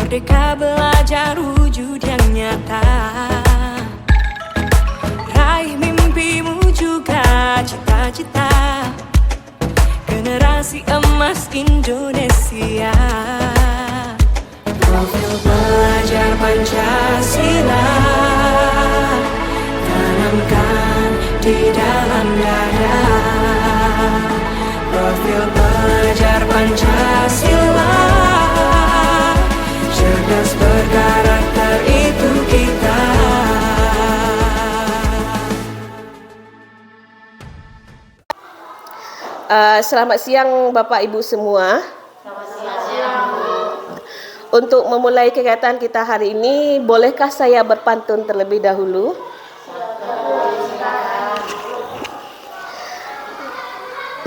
Merdeka belajar wujud yang nyata. Raih mimpimu juga cita-cita. Generasi emas Indonesia. Profil pelajar Pancasila tanamkan di dalam dada. Profil pelajar Pancasila, cerdas berkarakter itu kita. Selamat siang Bapak Ibu semua. Selamat siang, Bu. Untuk memulai kegiatan kita hari ini, bolehkah saya berpantun terlebih dahulu?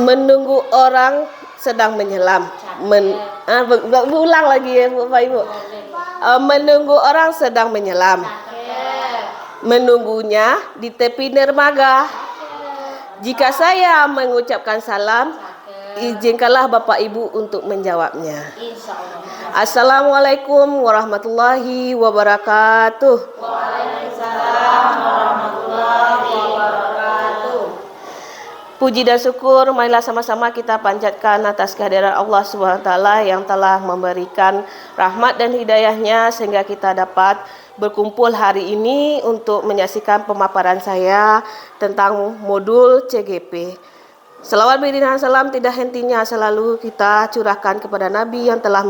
Menunggu orang sedang menyelam. Ulang lagi ya Bapak Ibu. Menunggu orang sedang menyelam. Menunggunya di tepi dermaga. Jika saya mengucapkan salam, izinkanlah Bapak Ibu untuk menjawabnya. Assalamualaikum warahmatullahi wabarakatuh. Waalaikumsalam warahmatullahi wabarakatuh. Puji dan syukur marilah sama-sama kita panjatkan atas kehadiran Allah SWT yang telah memberikan rahmat dan hidayahnya sehingga kita dapat berkumpul hari ini untuk menyaksikan pemaparan saya tentang modul CGP. Selawat beriringan salam tidak hentinya selalu kita curahkan kepada Nabi yang telah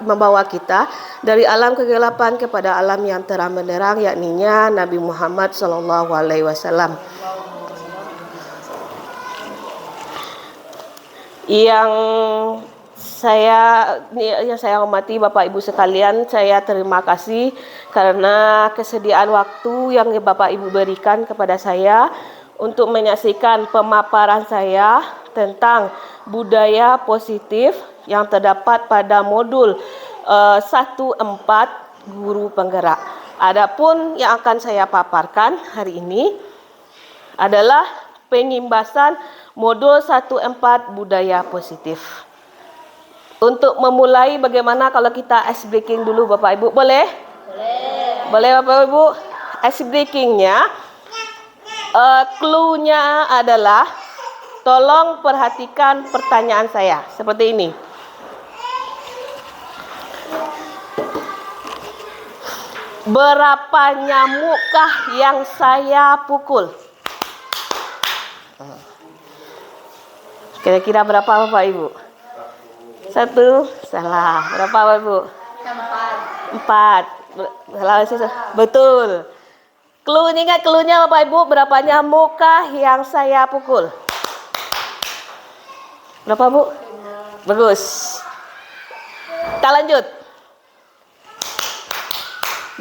membawa kita dari alam kegelapan kepada alam yang terang benderang, yakninya Nabi Muhammad SAW. Yang saya hormati Bapak Ibu sekalian, saya terima kasih karena kesediaan waktu yang Bapak Ibu berikan kepada saya untuk menyaksikan pemaparan saya tentang budaya positif yang terdapat pada modul 14 guru penggerak. Adapun yang akan saya paparkan hari ini adalah pengimbasan modul 14 budaya positif. Untuk memulai, bagaimana kalau kita ice breaking dulu Bapak Ibu? Boleh? Boleh Bapak Ibu? Ice breakingnya, clue-nya adalah tolong perhatikan pertanyaan saya seperti ini. Berapa nyamukkah yang saya pukul? Kira-kira berapa Bapak Ibu? 1, salah. Berapa Bapak Ibu? 4. Salah. Betul. Ingat clue-nya Bapak Ibu, berapa nyamukkah yang saya pukul? Berapa Bu? Bagus. Kita lanjut.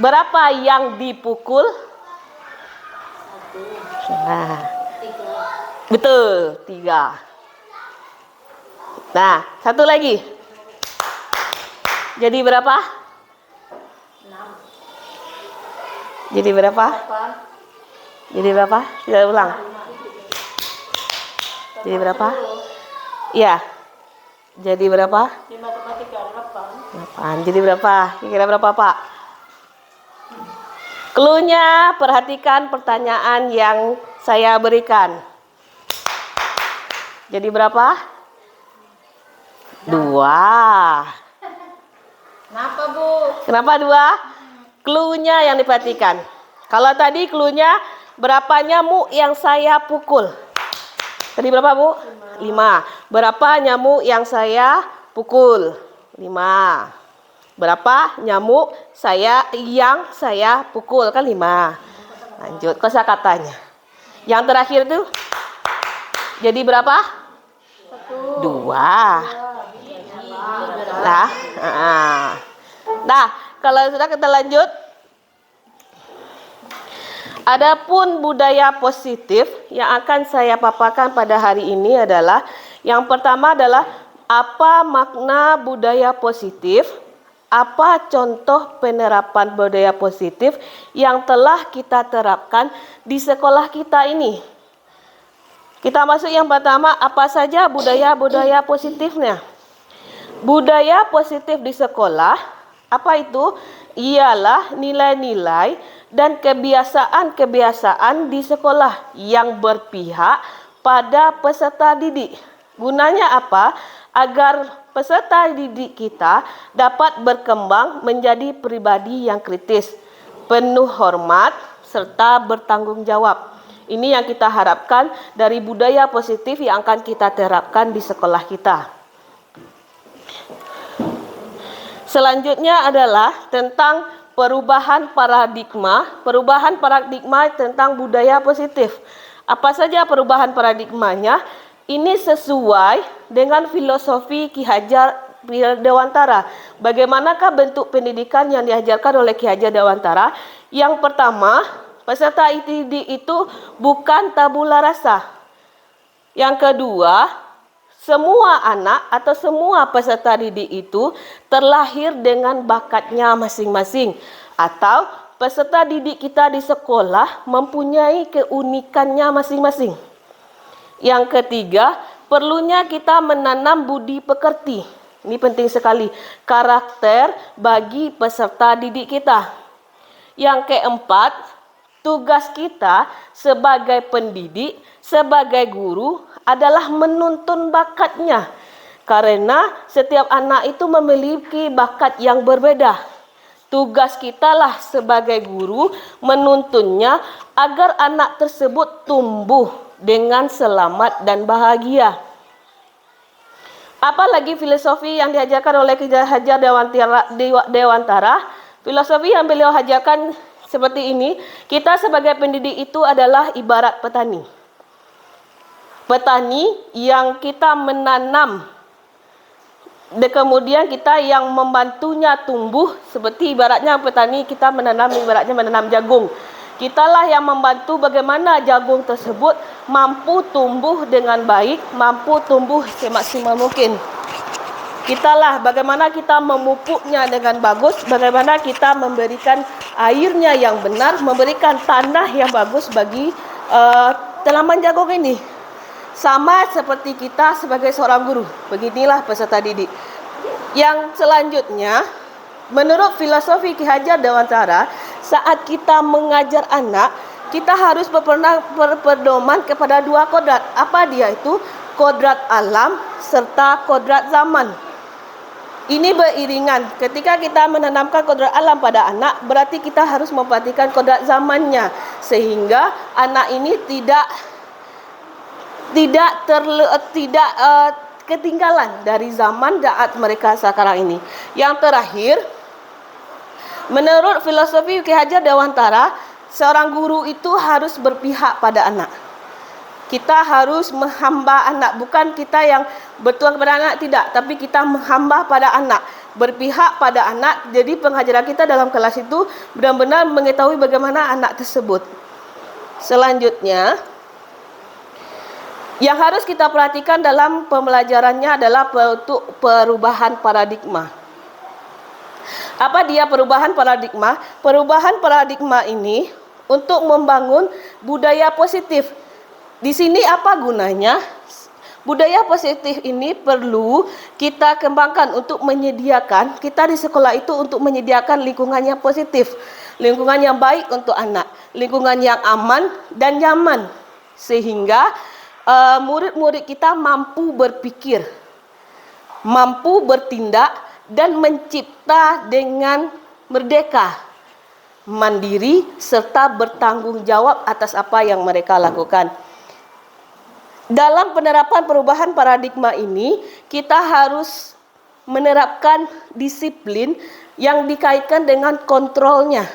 Berapa yang dipukul? 1. Nah. Betul, 3. Nah, satu lagi. Jadi berapa? 6. Jadi berapa? 8. Jadi berapa? Kita ulang. Jadi berapa? Iya. Jadi berapa? 5 tambah 3, 8. Jadi berapa? Kira-kira berapa Pak? Clue-nya, perhatikan pertanyaan yang saya berikan. Jadi berapa? 2. Kenapa Bu? Kenapa 2? Clue-nya yang diperhatikan. Kalau tadi clue-nya berapa nyamuk yang saya pukul? Tadi berapa Bu? 5. Berapa nyamuk yang saya pukul? 5. Berapa nyamuk yang saya pukul? Kan 5. Lanjut kosakatanya. Yang terakhir itu jadi berapa? 2. Nah, kalau sudah kita lanjut. Adapun budaya positif yang akan saya paparkan pada hari ini adalah yang pertama adalah apa makna budaya positif, apa contoh penerapan budaya positif yang telah kita terapkan di sekolah kita ini. Kita masuk yang pertama, apa saja budaya-budaya positifnya. Budaya positif di sekolah Apa itu? Ialah nilai-nilai dan kebiasaan-kebiasaan di sekolah yang berpihak pada peserta didik. Gunanya apa? Agar peserta didik kita dapat berkembang menjadi pribadi yang kritis, penuh hormat, serta bertanggung jawab. Ini yang kita harapkan dari budaya positif yang akan kita terapkan di sekolah kita. Selanjutnya adalah tentang perubahan paradigma tentang budaya positif. Apa saja perubahan paradigmanya? Ini sesuai dengan filosofi Ki Hajar Dewantara. Bagaimanakah bentuk pendidikan yang diajarkan oleh Ki Hajar Dewantara? Yang pertama, peserta didik itu bukan tabula rasa. Yang kedua, semua anak atau semua peserta didik itu terlahir dengan bakatnya masing-masing, atau peserta didik kita di sekolah mempunyai keunikannya masing-masing. Yang ketiga, perlunya kita menanam budi pekerti. Ini penting sekali, karakter bagi peserta didik kita. Yang keempat, tugas kita sebagai pendidik, sebagai guru adalah menuntun bakatnya. Karena setiap anak itu memiliki bakat yang berbeda. Tugas kita lah sebagai guru menuntunnya agar anak tersebut tumbuh dengan selamat dan bahagia. Apalagi filosofi yang diajarkan oleh Ki Hajar Dewantara, filosofi yang beliau ajarkan seperti ini, kita sebagai pendidik itu adalah ibarat petani. Petani yang kita menanam, dan kemudian kita yang membantunya tumbuh, seperti ibaratnya petani kita ibaratnya menanam jagung. Kitalah yang membantu bagaimana jagung tersebut mampu tumbuh dengan baik, mampu tumbuh semaksimal mungkin. Kitalah bagaimana kita memupuknya dengan bagus, bagaimana kita memberikan airnya yang benar, memberikan tanah yang bagus bagi tanaman jagung ini. Sama seperti kita sebagai seorang guru. Beginilah peserta didik. Yang selanjutnya, menurut filosofi Ki Hajar Dewantara, saat kita mengajar anak, kita harus berpedoman kepada dua kodrat. Apa dia itu? Kodrat alam serta kodrat zaman. Ini beriringan. Ketika kita menanamkan kodrat alam pada anak, berarti kita harus memperhatikan kodrat zamannya, sehingga anak ini tidak ketinggalan dari zaman saat mereka sekarang ini. Yang terakhir, menurut filosofi Ki Hajar Dewantara, seorang guru itu harus berpihak pada anak. Kita harus menghamba anak, bukan kita yang bertuan kepada anak, tidak, tapi kita menghamba pada anak, berpihak pada anak. Jadi pengajaran kita dalam kelas itu benar-benar mengetahui bagaimana anak tersebut. Selanjutnya, yang harus kita perhatikan dalam pembelajarannya adalah untuk perubahan paradigma. Apa dia perubahan paradigma? Perubahan paradigma ini untuk membangun budaya positif. Di sini apa gunanya? Budaya positif ini perlu kita kembangkan untuk menyediakan, kita di sekolah itu untuk menyediakan lingkungan yang positif, lingkungan yang baik untuk anak, lingkungan yang aman dan nyaman, sehingga murid-murid kita mampu berpikir, mampu bertindak, dan mencipta dengan merdeka, mandiri, serta bertanggung jawab atas apa yang mereka lakukan. Dalam penerapan perubahan paradigma ini, kita harus menerapkan disiplin yang dikaitkan dengan kontrolnya.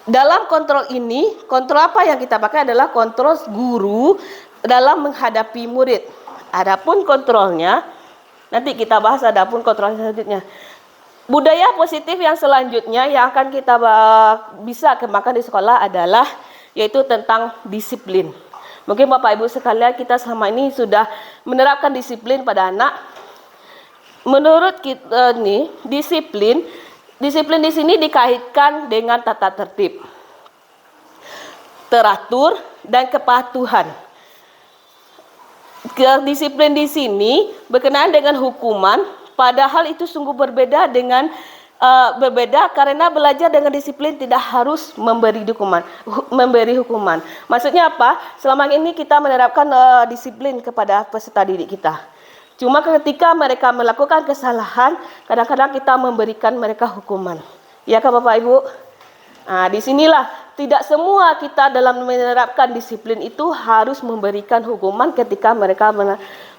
Dalam kontrol ini, kontrol apa yang kita pakai adalah kontrol guru dalam menghadapi murid. Adapun kontrolnya, nanti kita bahas adapun kontrol selanjutnya. Budaya positif yang selanjutnya yang akan kita bisa kembangkan di sekolah adalah yaitu tentang disiplin. Mungkin Bapak Ibu sekalian, kita selama ini sudah menerapkan disiplin pada anak. Menurut kita nih, disiplin di sini dikaitkan dengan tata tertib, teratur, dan kepatuhan. Disiplin di sini berkenaan dengan hukuman, padahal itu sungguh berbeda dengan berbeda karena belajar dengan disiplin tidak harus memberi hukuman. Maksudnya apa? Selama ini kita menerapkan disiplin kepada peserta didik kita. Cuma ketika mereka melakukan kesalahan, kadang-kadang kita memberikan mereka hukuman. Ya kan Bapak Ibu? Nah, disinilah tidak semua kita dalam menerapkan disiplin itu harus memberikan hukuman ketika mereka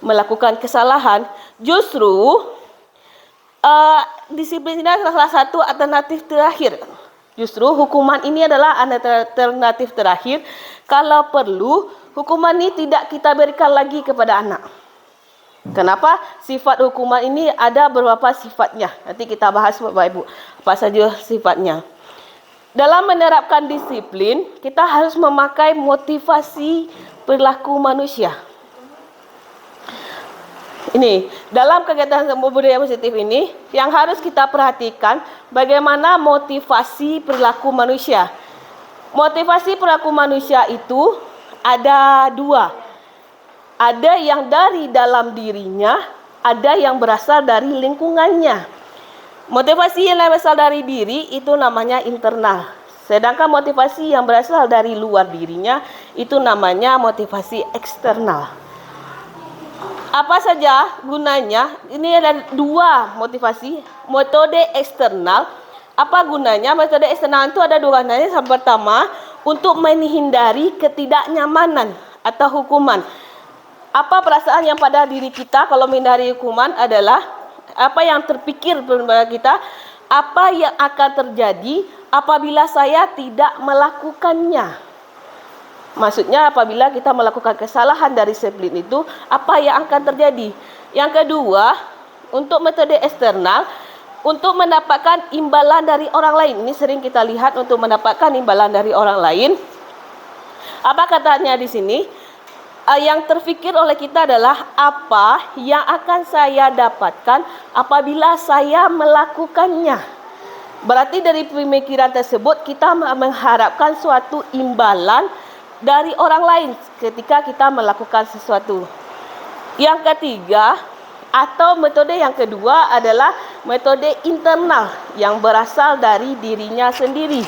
melakukan kesalahan. Justru disiplin ini adalah salah satu alternatif terakhir. Justru hukuman ini adalah alternatif terakhir. Kalau perlu, hukuman ini tidak kita berikan lagi kepada anak. Kenapa? Sifat hukuman ini ada beberapa sifatnya. Nanti kita bahas Bapak Ibu apa saja sifatnya. Dalam menerapkan disiplin, kita harus memakai motivasi perilaku manusia. Ini, dalam kegiatan budaya positif ini, yang harus kita perhatikan bagaimana motivasi perilaku manusia. Motivasi perilaku manusia itu ada dua. Ada yang dari dalam dirinya, ada yang berasal dari lingkungannya. Motivasi yang berasal dari diri itu namanya internal. Sedangkan motivasi yang berasal dari luar dirinya itu namanya motivasi eksternal. Apa saja gunanya? Ini ada dua motivasi. Metode eksternal. Apa gunanya? Metode eksternal itu ada dua gunanya. Yang pertama, untuk menghindari ketidaknyamanan atau hukuman. Apa perasaan yang pada diri kita kalau menghindari hukuman adalah apa yang terpikir pada kita, apa yang akan terjadi apabila saya tidak melakukannya. Maksudnya apabila kita melakukan kesalahan dari disiplin itu, apa yang akan terjadi? Yang kedua, untuk metode eksternal, untuk mendapatkan imbalan dari orang lain. Ini sering kita lihat untuk mendapatkan imbalan dari orang lain. Apa katanya di sini? Yang terfikir oleh kita adalah apa yang akan saya dapatkan apabila saya melakukannya. Berarti dari pemikiran tersebut kita mengharapkan suatu imbalan dari orang lain ketika kita melakukan sesuatu. Yang ketiga atau metode yang kedua adalah metode internal yang berasal dari dirinya sendiri.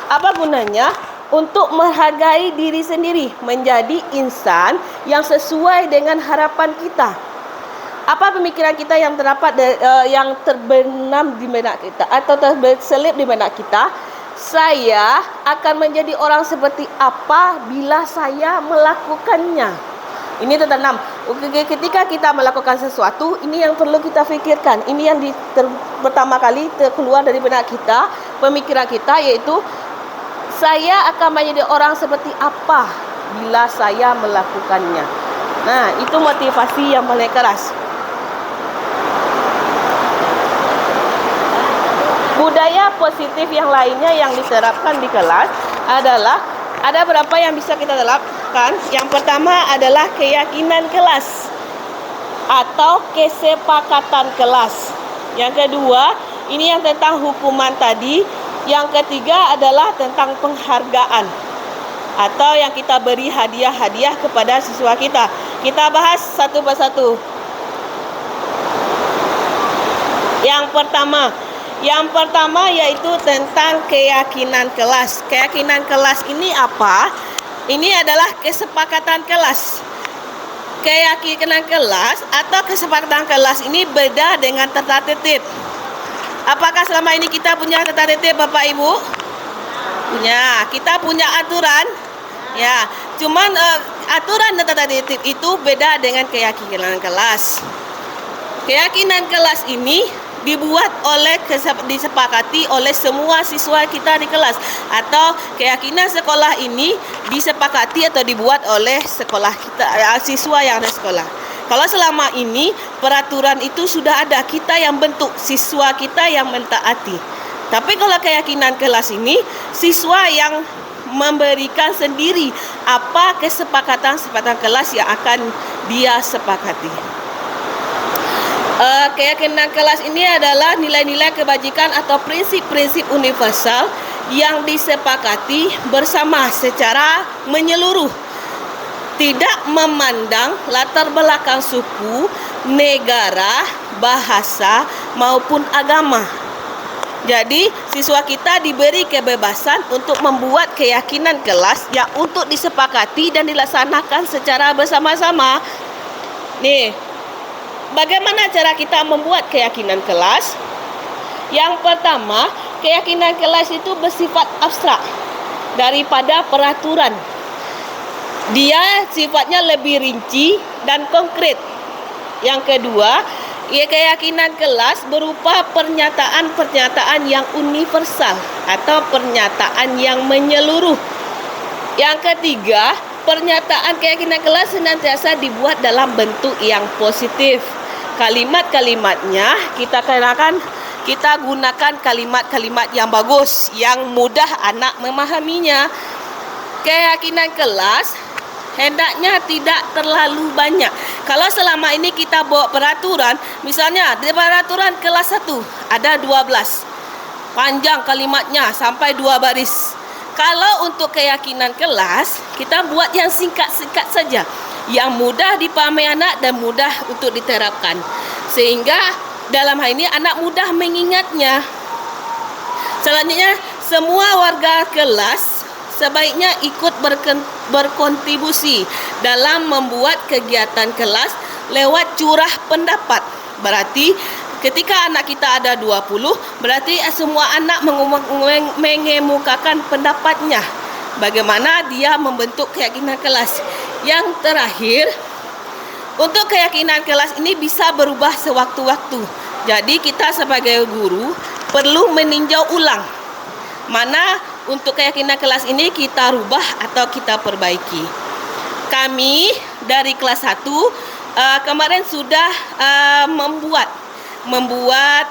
Apa gunanya? Untuk menghargai diri sendiri, menjadi insan yang sesuai dengan harapan kita. Apa pemikiran kita yang terdapat yang terbenam di benak kita atau terselip di benak kita? Saya akan menjadi orang seperti apa bila saya melakukannya. Ini tertanam. Ketika kita melakukan sesuatu, ini yang perlu kita fikirkan. Ini yang pertama kali keluar dari benak kita, pemikiran kita, yaitu saya akan menjadi orang seperti apa bila saya melakukannya. Nah, itu motivasi yang paling keras. Budaya positif yang lainnya yang diterapkan di kelas adalah ada berapa yang bisa kita terapkan. Yang pertama adalah keyakinan kelas atau kesepakatan kelas. Yang kedua, ini yang tentang hukuman tadi. Yang ketiga adalah tentang penghargaan atau yang kita beri hadiah-hadiah kepada siswa kita. Kita bahas satu persatu. Yang pertama yaitu tentang keyakinan kelas. Keyakinan kelas ini apa? Ini adalah kesepakatan kelas. Keyakinan kelas atau kesepakatan kelas ini beda dengan tata tertib. Apakah selama ini kita punya tata tertib Bapak Ibu? Punya. Kita punya aturan. Ya, cuman aturan dan tata tertib itu beda dengan keyakinan kelas. Keyakinan kelas ini dibuat disepakati oleh semua siswa kita di kelas, atau keyakinan sekolah ini disepakati atau dibuat oleh sekolah kita, siswa yang ada sekolah. Kalau selama ini peraturan itu sudah ada, kita yang bentuk, siswa kita yang mentaati. Tapi kalau keyakinan kelas ini, siswa yang memberikan sendiri apa kesepakatan kelas yang akan dia sepakati. Keyakinan kelas ini adalah nilai-nilai kebajikan atau prinsip-prinsip universal yang disepakati bersama secara menyeluruh, tidak memandang latar belakang suku, negara, bahasa maupun agama. Jadi siswa kita diberi kebebasan untuk membuat keyakinan kelas yang untuk disepakati dan dilaksanakan secara bersama-sama. Nih, bagaimana cara kita membuat keyakinan kelas? Yang pertama, keyakinan kelas itu bersifat abstrak daripada peraturan. Dia sifatnya lebih rinci dan konkret. Yang kedua, keyakinan kelas berupa pernyataan-pernyataan yang universal atau pernyataan yang menyeluruh. Yang ketiga, pernyataan keyakinan kelas senantiasa dibuat dalam bentuk yang positif. Kalimat-kalimatnya kita gunakan kalimat-kalimat yang bagus, yang mudah anak memahaminya. Keyakinan kelas hendaknya tidak terlalu banyak. Kalau selama ini kita bawa peraturan, misalnya di peraturan kelas 1 ada 12. Panjang kalimatnya sampai 2 baris. Kalau untuk keyakinan kelas, kita buat yang singkat-singkat saja, yang mudah dipahami anak dan mudah untuk diterapkan. Sehingga dalam hal ini anak mudah mengingatnya. Selanjutnya, semua warga kelas sebaiknya ikut berkontribusi dalam membuat kegiatan kelas lewat curah pendapat. Berarti ketika anak kita ada 20, berarti semua anak mengemukakan pendapatnya. Bagaimana dia membentuk keyakinan kelas. Yang terakhir, untuk keyakinan kelas ini bisa berubah sewaktu-waktu. Jadi kita sebagai guru perlu meninjau ulang mana untuk keyakinan kelas ini kita rubah atau kita perbaiki. Kami dari kelas 1 kemarin sudah membuat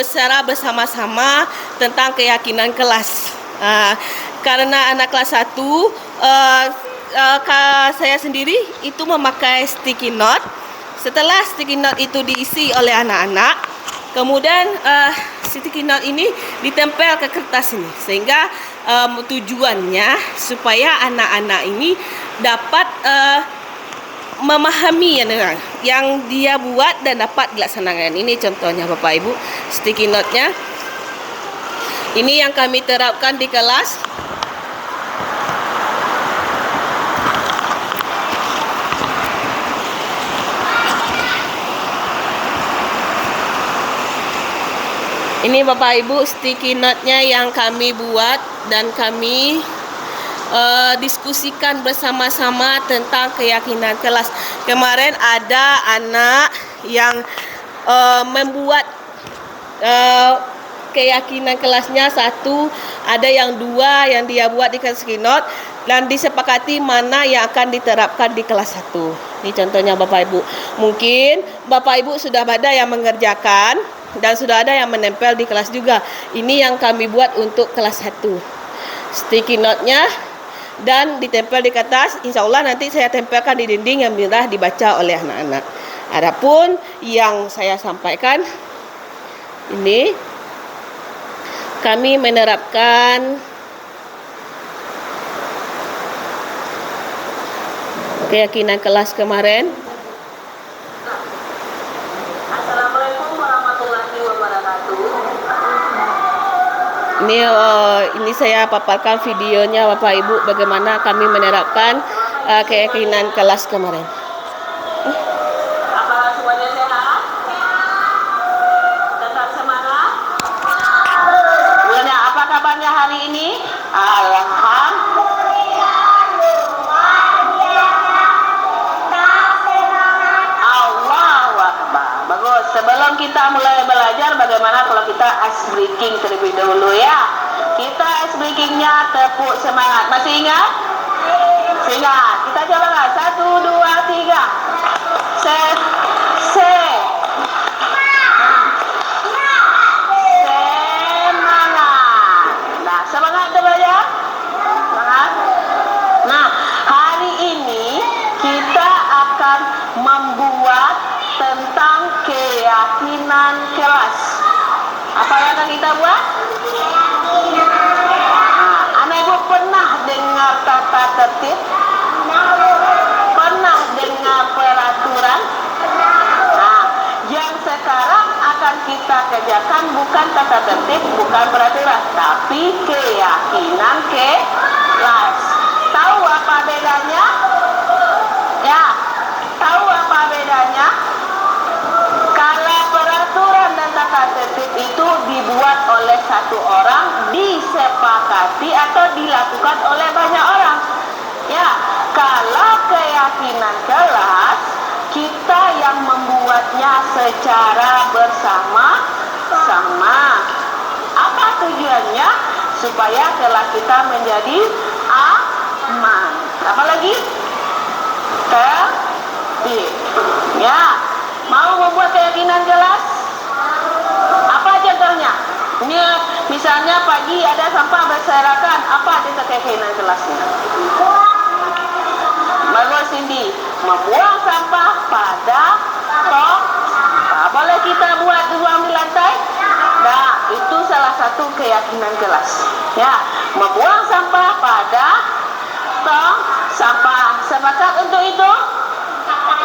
secara bersama-sama tentang keyakinan kelas. Karena anak kelas 1 saya sendiri itu memakai sticky note. Setelah sticky note itu diisi oleh anak-anak, kemudian sticky note ini ditempel ke kertas ini, sehingga tujuannya supaya anak-anak ini dapat memahami yang dia buat dan dapat dilaksanakan. Ini contohnya Bapak Ibu, sticky note-nya. Ini yang kami terapkan di kelas. Ini Bapak Ibu sticky note-nya yang kami buat dan kami diskusikan bersama-sama tentang keyakinan kelas. Kemarin ada anak yang membuat keyakinan kelasnya 1, ada yang 2 yang dia buat di sticky note dan disepakati mana yang akan diterapkan di kelas 1. Ini contohnya Bapak Ibu. Mungkin Bapak Ibu sudah ada yang mengerjakan dan sudah ada yang menempel di kelas juga. Ini yang kami buat untuk kelas 1. Sticky note-nya dan ditempel di kertas. Insya Allah nanti saya tempelkan di dinding yang mudah dibaca oleh anak-anak. Adapun yang saya sampaikan ini, kami menerapkan keyakinan kelas kemarin. Ini saya paparkan videonya Bapak Ibu bagaimana kami menerapkan keyakinan kelas kemarin. Apakah semuanya sehat? Tetap semangat? Bulannya, apa kabarnya hari ini? Allahu Akbar. Bagus. Sebelum kita mulai belajar, bagaimana kalau kita ice breaking terlebih dahulu ya? Kita ice breakingnya tepuk semangat. Masih ingat? Ingat. Kita coba nggak? 1, 2, 3. Semangat. Nah, semangat coba ya. Semangat. Nah, hari ini kita akan membuat tentang keyakinan kelas. Apa yang akan kita buat? Anak ibu pernah dengar tata tertib? Pernah dengar peraturan? Nah, yang sekarang akan kita kerjakan bukan tata tertib, bukan bukan peraturan, tapi keyakinan kelas. Tahu apa bedanya? Ya, tahu apa bedanya? Kalau peraturan dan tata tertib itu dibuat oleh satu orang, disepakati atau dilakukan oleh banyak orang. Ya, kalau keyakinan kelas, kita yang membuatnya secara bersama-sama. Apa tujuannya? Supaya kelas kita menjadi aman. Apa lagi? Tertib. Ya, mau membuat keyakinan kelas? Apa contohnya? Ini misalnya pagi ada sampah berserakan. Apa contoh keyakinan kelasnya? Bagus Cindy, membuang sampah pada tong. Boleh kita buang di lantai? Nah, itu salah satu keyakinan kelas. Ya, membuang sampah pada tong sampah. Sepakat untuk itu?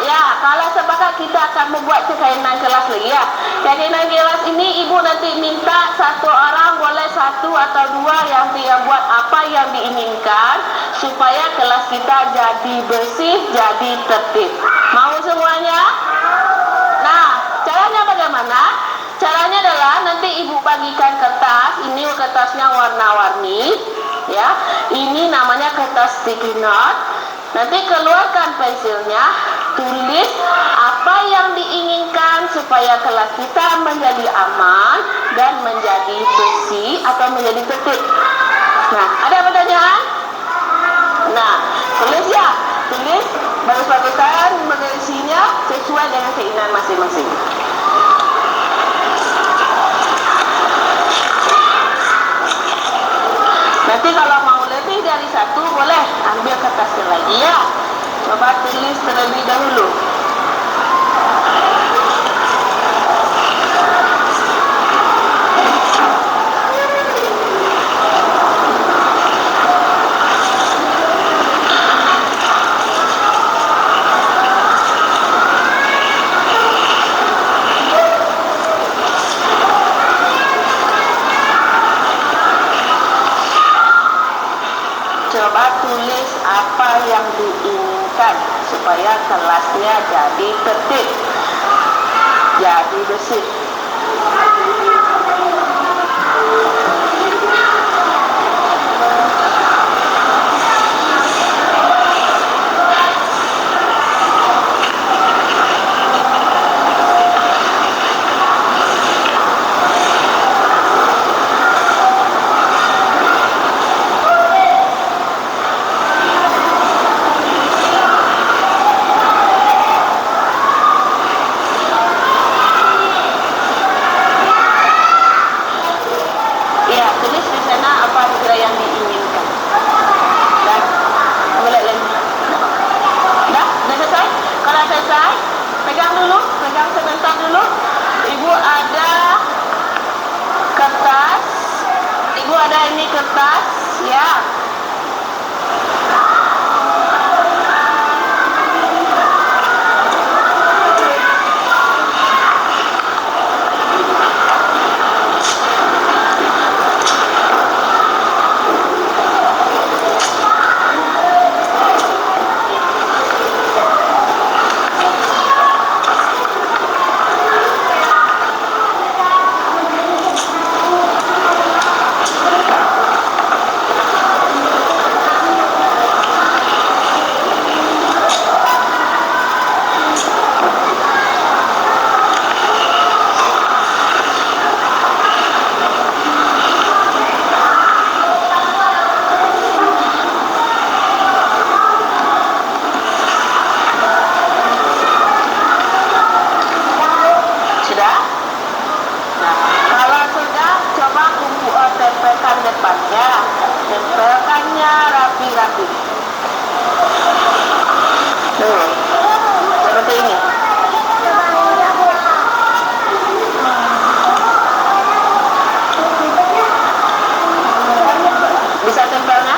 Ya, kalau sepakat kita akan membuat keyakinan kelas lagi ya. Keyakinan kelas ini ibu nanti minta satu orang, boleh satu atau dua yang buat apa yang diinginkan supaya kelas kita jadi bersih, jadi tertib. Mau semuanya? Nah, caranya bagaimana? Caranya adalah nanti ibu bagikan kertas. Ini kertasnya warna-warni, ya. Ini namanya kertas sticky note. Nanti keluarkan pensilnya, tulis apa yang diinginkan supaya kelas kita menjadi aman dan menjadi bersih atau menjadi tertib. Nah, ada pertanyaan? Nah, tulis ya, tulis bagus-bagusan mengisinya sesuai dengan keinginan masing-masing. Nanti kalau mau lebih dari satu boleh ambil kertasnya lagi ya. Coba tulis terlebih dahulu. Coba tulis apa yang diinginkan supaya kelasnya jadi tertib, jadi bersih. Kertas ya. Tempelkannya, tempelkannya rapi-rapi. Tuh, seperti ini. Bisa tempelnya?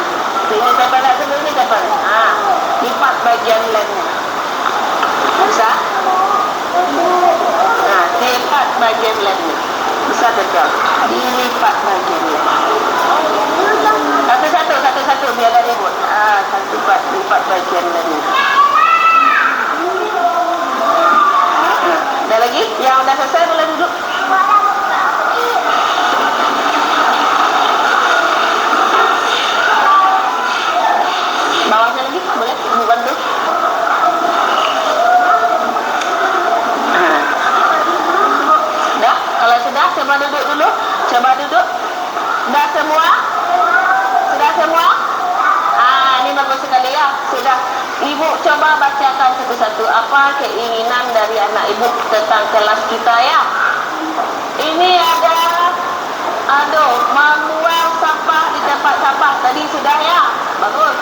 Ini tempelnya dulu, ini tempelnya. Nah, lipat bagian lemnya. Bisa? Nah, lipat bagian lemnya. Bisa tempel. Dilipat bagian. sudah. Ibu coba bacakan satu-satu apa keinginan dari anak ibu tentang kelas kita ya. Ini ada, membuang sampah di tempat sampah. Tadi sudah ya, bagus.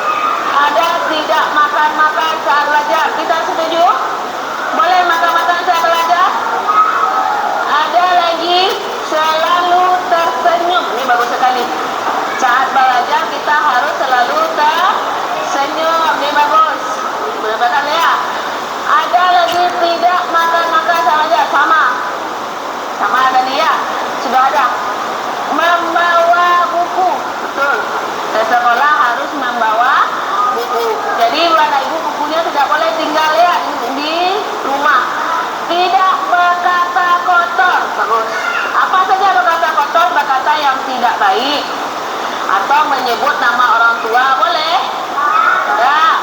Ada tidak makan-makan saat belajar. Kita setuju? Boleh makan-makan saat belajar? Ada lagi selalu tersenyum. Ini bagus sekali. Saat belajar kita harus selalu tersenyum. Ini bagus. Benar-benar ya. Ada lagi tidak makan-makan saat belajar. Sama tadi ya. Sudah ada. Membawa buku. Betul. Ke sekolah harus membawa buku. Jadi anak ibu bukunya tidak boleh tinggal ya di rumah. Tidak berkata kotor. Bagus. Apa saja berkata kotor? Berkata yang tidak baik atau menyebut nama orang tua boleh? Tidak.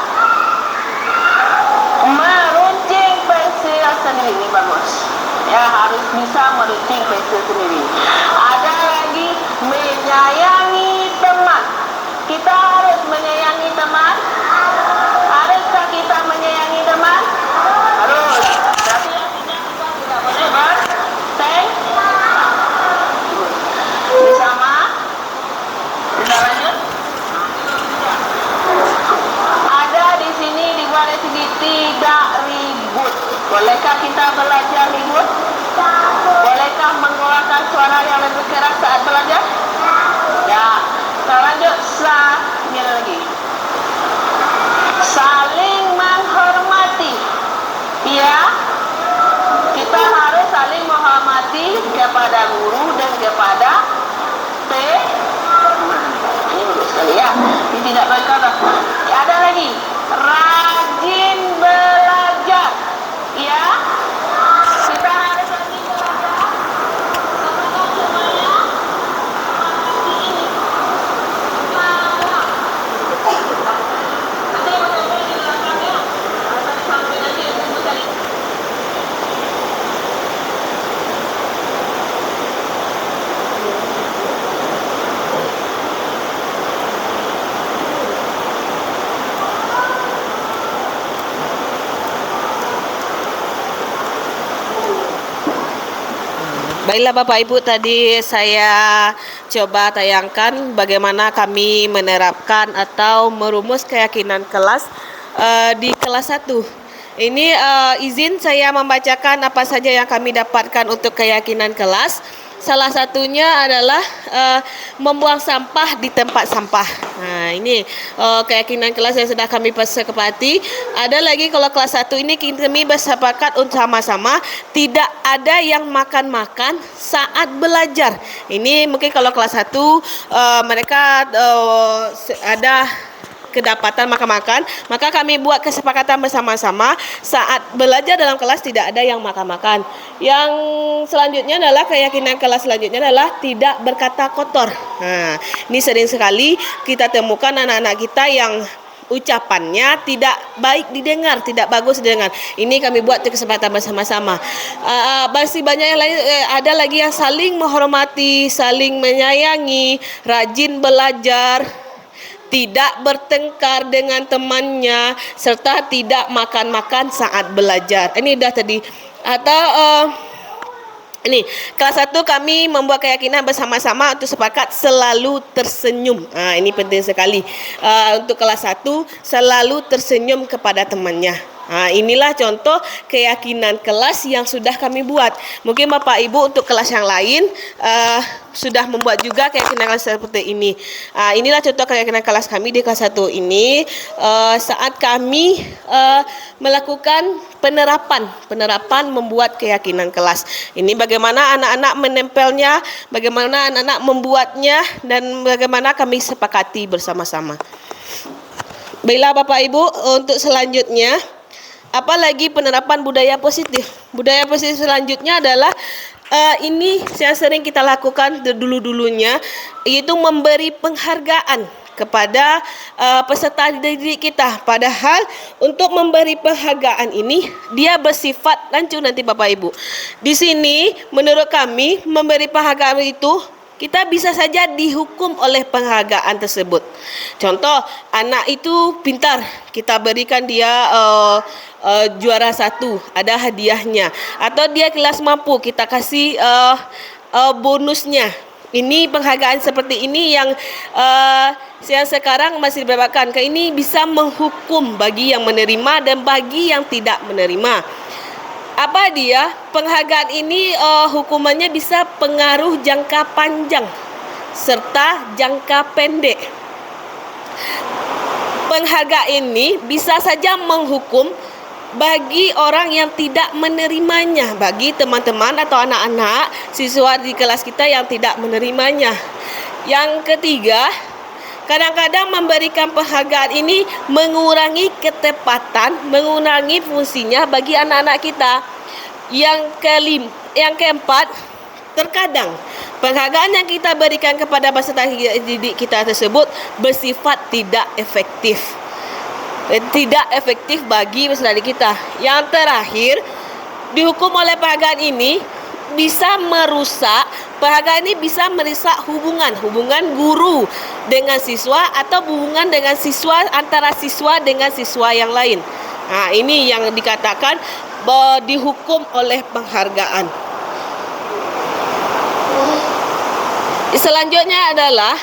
Meruncing pensil sendiri. Ini bagus. Ya, harus bisa meruncing pensil sendiri. Ada lagi menyayangi teman. Kita harus menyayangi teman. Haruskah kita menyayangi teman? Harus. Tapi artinya kita tidak boleh bersama. Bisa lanjut? Ada di sini dibuat dari segi tidak ribut. Bolehkah kita belajar ribut? Bolehkah mengeluarkan suara yang lebih keras saat belajar? Ya. Kita lanjut. Ini lagi. Saling menghormati. Ya. Kita harus saling menghormati kepada guru dan kepada teman. Ini bagus sekali ya. Ini tidak berkata. Ada lagi. Rajin belajar. Ya. Kita harus rajin belajar. Apakah semuanya? Nanti benar-benar di belakangnya. Sampai nanti tunggu tadi. Baiklah Bapak Ibu, tadi saya coba tayangkan bagaimana kami menerapkan atau merumus keyakinan kelas di kelas 1. Ini izin saya membacakan apa saja yang kami dapatkan untuk keyakinan kelas. Salah satunya adalah membuang sampah di tempat sampah. Nah, ini keyakinan kelas yang sudah kami sepakati. Ada lagi kalau kelas 1 ini kami bersepakat untuk sama-sama tidak ada yang makan-makan saat belajar. Ini mungkin kalau kelas 1 mereka ada kedapatan makan-makan, maka kami buat kesepakatan bersama-sama saat belajar dalam kelas tidak ada yang makan-makan. Yang selanjutnya adalah keyakinan kelas selanjutnya adalah tidak berkata kotor. Nah, ini sering sekali kita temukan anak-anak kita yang ucapannya tidak baik didengar, tidak bagus didengar. Ini kami buat kesepakatan bersama-sama. Masih banyak yang lain, ada lagi yang saling menghormati, saling menyayangi, rajin belajar, tidak bertengkar dengan temannya, serta tidak makan-makan saat belajar. Ini dah tadi. Atau ini kelas 1 kami membuat keyakinan bersama-sama untuk sepakat selalu tersenyum. Ini penting sekali. Untuk kelas 1 selalu tersenyum kepada temannya. Inilah contoh keyakinan kelas yang sudah kami buat. Mungkin Bapak Ibu untuk kelas yang lain sudah membuat juga keyakinan kelas seperti ini. Inilah contoh keyakinan kelas kami di kelas 1 ini saat kami melakukan penerapan membuat keyakinan kelas. Ini bagaimana anak-anak menempelnya, bagaimana anak-anak membuatnya, dan bagaimana kami sepakati bersama-sama. Baiklah Bapak Ibu, untuk selanjutnya apalagi penerapan budaya positif. Budaya positif selanjutnya adalah ini yang sering kita lakukan dulu-dulunya, yaitu memberi penghargaan kepada peserta didik kita. Padahal untuk memberi penghargaan ini dia bersifat lancung nanti Bapak Ibu. Di sini menurut kami memberi penghargaan itu kita bisa saja dihukum oleh penghargaan tersebut. Contoh, anak itu pintar, kita berikan dia juara 1, ada hadiahnya. Atau dia kelas mampu, kita kasih bonusnya. Ini penghargaan seperti ini yang sekarang masih diberlakukan. Ini bisa menghukum bagi yang menerima dan bagi yang tidak menerima. Apa dia? Penghargaan ini hukumannya bisa pengaruh jangka panjang serta jangka pendek. Penghargaan ini bisa saja menghukum bagi orang yang tidak menerimanya, bagi teman-teman atau anak-anak siswa di kelas kita yang tidak menerimanya. Yang ketiga, kadang-kadang memberikan penghargaan ini mengurangi ketepatan, mengurangi fungsinya bagi anak-anak kita. Yang keempat, terkadang penghargaan yang kita berikan kepada peserta didik kita tersebut bersifat tidak efektif bagi peserta didik kita. Yang terakhir, dihukum oleh penghargaan ini bisa merusak. Penghargaan ini bisa merusak hubungan guru dengan siswa atau hubungan dengan siswa antara siswa dengan siswa yang lain. Nah, ini yang dikatakan dihukum oleh penghargaan. Selanjutnya adalah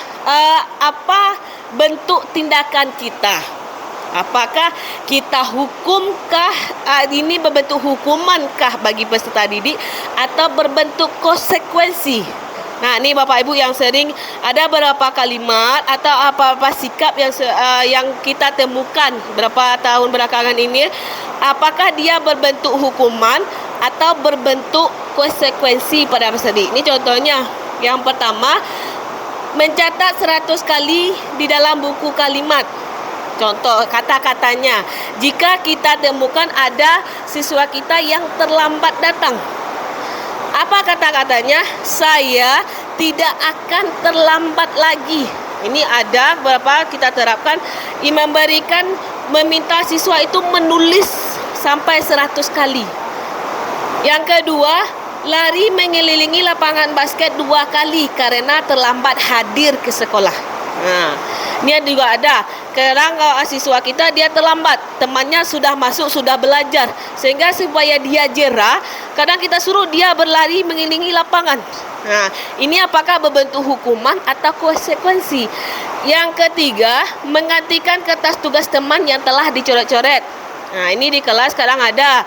apa bentuk tindakan kita? Apakah kita hukumkah ini berbentuk hukumankah bagi peserta didik atau berbentuk konsekuensi? Nah, ini Bapak Ibu yang sering ada beberapa kalimat atau apa-apa sikap yang kita temukan beberapa tahun belakangan ini, apakah dia berbentuk hukuman atau berbentuk konsekuensi pada peserta didik? Ini contohnya. Yang pertama, mencatat 100 kali di dalam buku kalimat. Contoh kata-katanya, jika kita temukan ada siswa kita yang terlambat datang, apa kata-katanya? Saya tidak akan terlambat lagi. Ini ada beberapa kita terapkan, meminta siswa itu menulis sampai 100 kali. Yang kedua, lari mengelilingi lapangan basket 2 kali karena terlambat hadir ke sekolah. Nah, ini juga ada. Kadang siswa kita dia terlambat, temannya sudah masuk, sudah belajar, sehingga supaya dia jera, kadang kita suruh dia berlari mengelilingi lapangan. Nah, ini apakah berbentuk hukuman atau konsekuensi? Yang ketiga, menggantikan kertas tugas teman yang telah dicoret-coret. Nah, ini di kelas kadang ada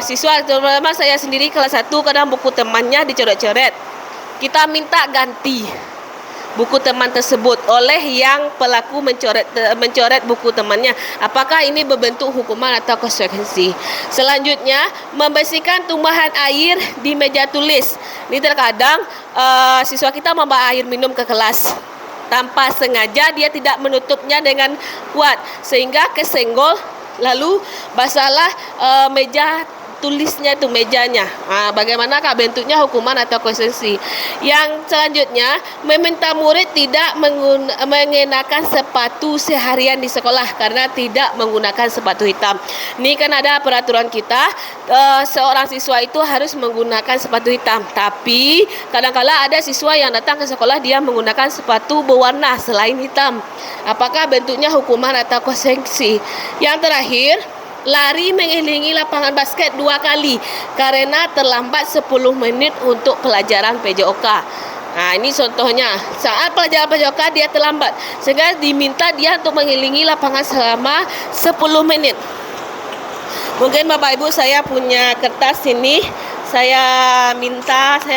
siswa, terutama saya sendiri kelas 1, kadang buku temannya dicoret-coret. Kita minta ganti buku teman tersebut oleh yang pelaku mencoret buku temannya. Apakah ini berbentuk hukuman atau konsekuensi? Selanjutnya, membersihkan tumbuhan air di meja tulis. Ini terkadang siswa kita membawa air minum ke kelas. Tanpa sengaja dia tidak menutupnya dengan kuat sehingga kesenggol, lalu basahlah meja tulisnya itu mejanya. Nah, bagaimanakah bentuknya hukuman atau konsekuensi? Yang selanjutnya, meminta murid tidak mengenakan sepatu seharian di sekolah karena tidak menggunakan sepatu hitam. Ini kan ada peraturan kita, seorang siswa itu harus menggunakan sepatu hitam. Tapi kadang-kala ada siswa yang datang ke sekolah dia menggunakan sepatu berwarna selain hitam. Apakah bentuknya hukuman atau konsekuensi? Yang terakhir, lari mengelilingi lapangan basket 2 kali karena terlambat 10 menit untuk pelajaran PJOK. Nah, ini contohnya. Saat pelajaran PJOK dia terlambat, sehingga diminta dia untuk mengelilingi lapangan selama 10 menit. Mungkin Bapak Ibu saya punya kertas ini. Saya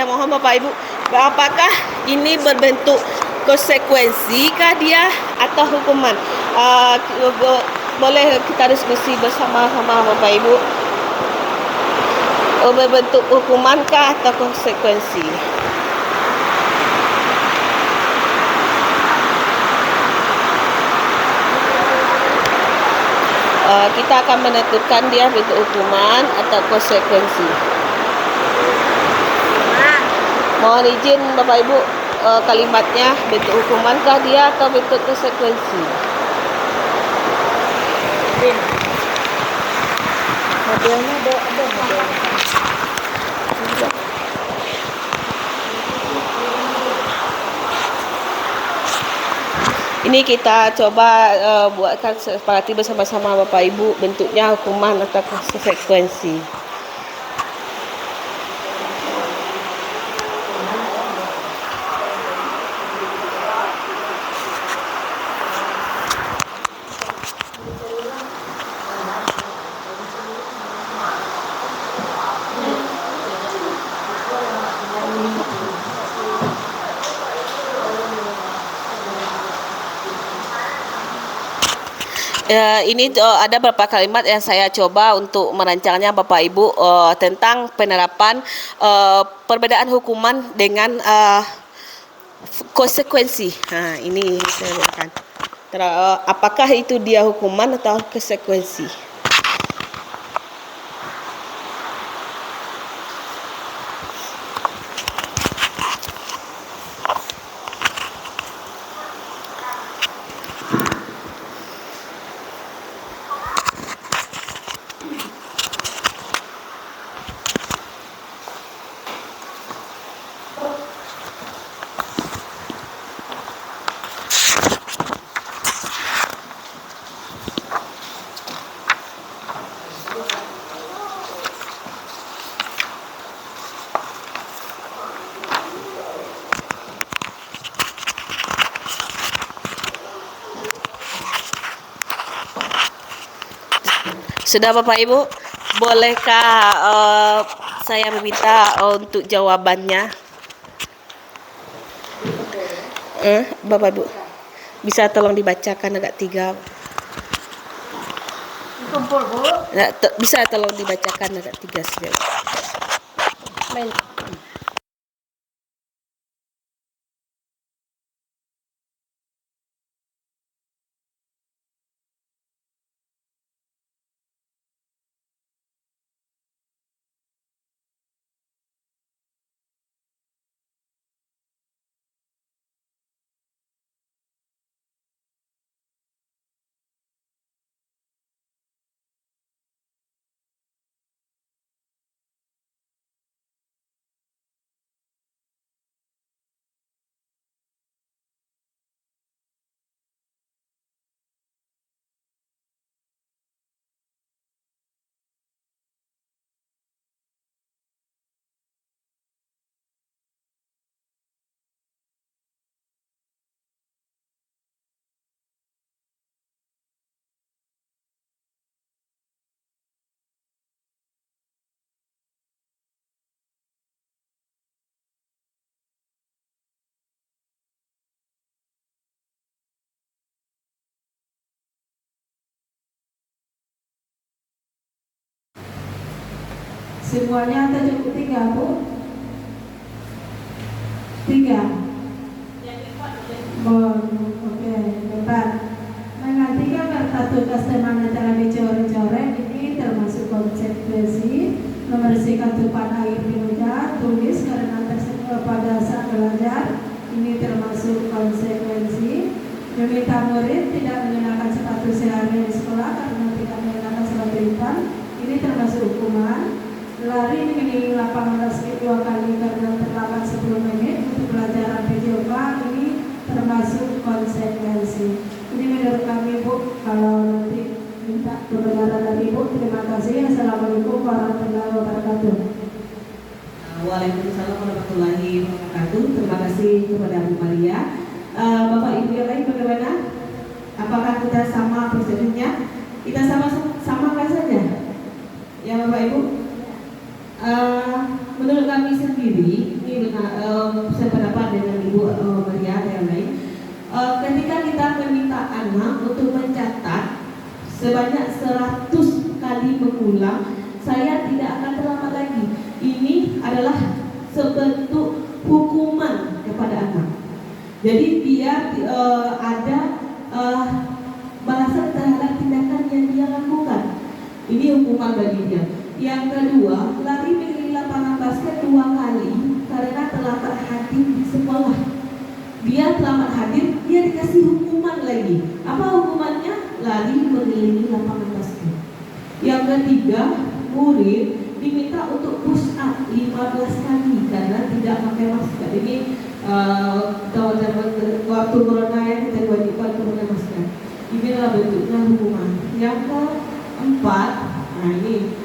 mohon Bapak Ibu, apakah ini berbentuk konsekuensi kah dia atau hukuman? Boleh kita diskusi bersama-sama Bapak Ibu. Berbentuk hukumankah atau konsekuensi? Kita akan menentukan dia bentuk hukuman atau konsekuensi. Mohon izin Bapak Ibu, kalimatnya bentuk hukumankah dia atau bentuk konsekuensi? Modelnya ada modelnya. Ini kita coba buatkan sepakati bersama-sama Bapak Ibu bentuknya hukuman atau konsekuensi. Ini ada beberapa kalimat yang saya coba untuk merancangnya Bapak Ibu tentang penerapan perbedaan hukuman dengan konsekuensi. Nah, ini saya berikan. Apakah itu dia hukuman atau konsekuensi? Sudah Bapak Ibu, bolehkah saya meminta untuk jawabannya? Bapak Ibu, bisa tolong dibacakan agak 3. Kumpul Bu. Bisa tolong dibacakan agak 3 saja. Semuanya atau cukup 3 Bu? 3. Oke, hebat. Menggantikan kata tugas teman antara dicoret-coret ini termasuk konsekuensi. Membersihkan tumpahan air di meja tulis karena pada saat belajar ini termasuk konsekuensi. Meminta murid tidak mengenakan sepatu sehari di sekolah karena tidak mengenakan sepatu hitam ini termasuk hukuman. Lari mengelilingi lapangan basket 2 kali karena terlambat 10 menit untuk pelajaran PJOK ini termasuk konsekuensi. Ini menurut kami Bu, kalau nanti minta kebenaran dari Ibu. Terima kasih. Assalamualaikum warahmatullahi wabarakatuh. Waalaikumsalam warahmatullahi wabarakatuh. Terima kasih kepada Bu Maria. Bapak Ibu yang lain bagaimana? Apakah kita sama prosedurnya? Kita samakan saja. Ya Bapak Ibu. Menurut kami sendiri, ini sependapat dengan Ibu Maria dan yang lain. Ketika kita meminta anak untuk mencatat sebanyak 100 kali mengulang, saya tidak akan terlambat lagi. Ini adalah sebentuk hukuman kepada anak. Jadi biar ada balasan terhadap tindakan yang dia lakukan. Ini hukuman bagi dia. Yang kedua, lari mengelilingi lapangan basket 2 kali karena terlambat hadir di sekolah. Dia terlambat hadir, dia dikasih hukuman lagi. Apa hukumannya? Lari mengelilingi lapangan basket. Yang ketiga, murid diminta untuk push up 15 kali karena tidak pakai masker. Ini waktu corona yang kita wajibkan adalah bentuknya hukuman. Yang keempat, nah ini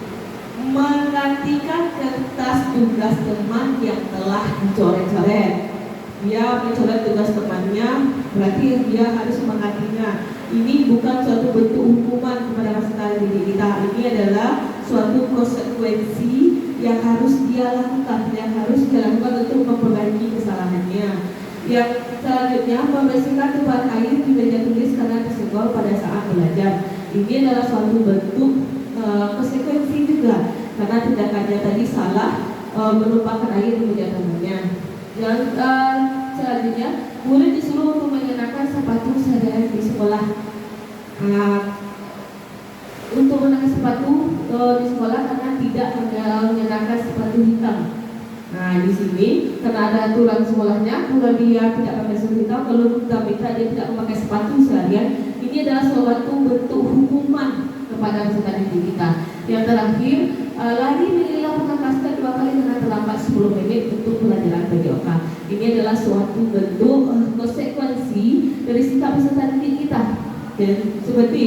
menggantikan kertas tugas teman yang telah dicoret-coret. Dia mencoret tugas temannya, berarti dia harus menggantinya. Ini bukan suatu bentuk hukuman kepada peserta didik kita. Ini adalah suatu konsekuensi yang harus dia lakukan, untuk memperbaiki kesalahannya. Yang selanjutnya, membersihkan tumpahan air di meja tulis karena tersenggol pada saat belajar. Ini adalah suatu bentuk konsekuensi juga, karena tindakannya tadi salah menumpahkan air di meja temannya. Yang selanjutnya, murid disuruh untuk mengenakan sepatu sehari-hari di sekolah. Untuk mengenakan sepatu di sekolah karena tidak mengenakan sepatu hitam. Nah, di sini karena ada aturan sekolahnya, kalau dia tidak pakai sepatu hitam, kalau kita minta dia tidak memakai sepatu seharian, ini adalah suatu bentuk hukuman kepada peserta didik kita. Yang terakhir, lari menilai pengangkatan 2 kali karena terlambat 10 menit untuk pelajaran PJOK. Ini adalah suatu bentuk konsekuensi dari sikap peserta didik kita. Dan seperti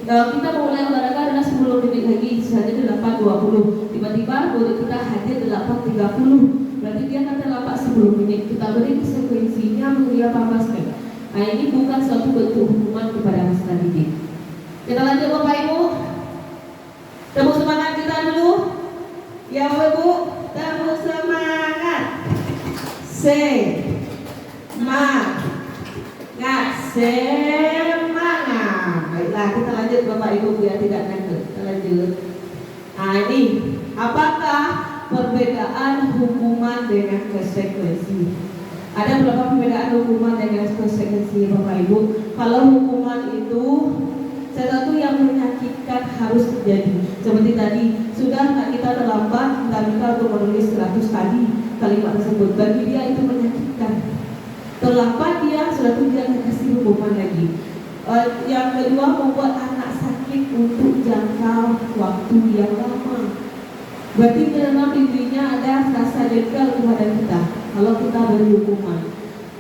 kita mulai olahraga adalah 10 menit lagi, saja 8.20. Tiba-tiba murid kita hadir 8.30. Berarti dia akan terlambat 10 menit. Kita beri konsekuensinya menilai basket. Nah, ini bukan suatu bentuk hukuman kepada peserta didik. Kita lanjut Bapak Ibu. Tepuk semangat kita dulu. Ya Bapak Ibu, tepuk semangat. Semangat. Baiklah, kita lanjut Bapak Ibu biar tidak ngantuk. Kita lanjut. Nah, ini apakah perbedaan hukuman dengan konsekuensi? Ada berapa perbedaan hukuman dengan konsekuensi Bapak Ibu? Kalau hukuman itu sesuatu yang menyakitkan harus terjadi. Seperti tadi, sudah kita terlambat, kita minta untuk menulis 100 kali kalimat tersebut. Bagi dia itu menyakitkan. Terlambat dia, sudah itu dia kasih hukuman lagi. Yang kedua, membuat anak sakit untuk jangka waktu yang lama. Berarti dalam dirinya ada rasa jengkel kepada kita. Kalau kita beri hukuman,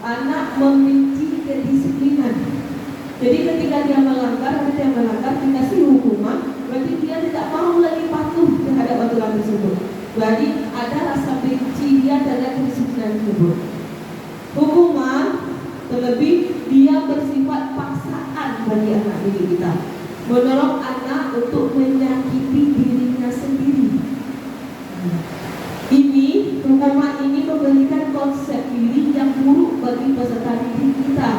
anak membenci kedisiplinan. Jadi ketika dia melanggar, dikasih hukuman, berarti dia tidak mau lagi patuh terhadap aturan tersebut. Berarti ada rasa benci dia terhadap kedisiplinan tersebut. Hukuman terlebih dia bersifat paksaan bagi anak didik kita, mendorong anak untuk menyakiti dirinya sendiri. Ini hukuman ini memberikan konsep diri yang buruk bagi peserta didik kita.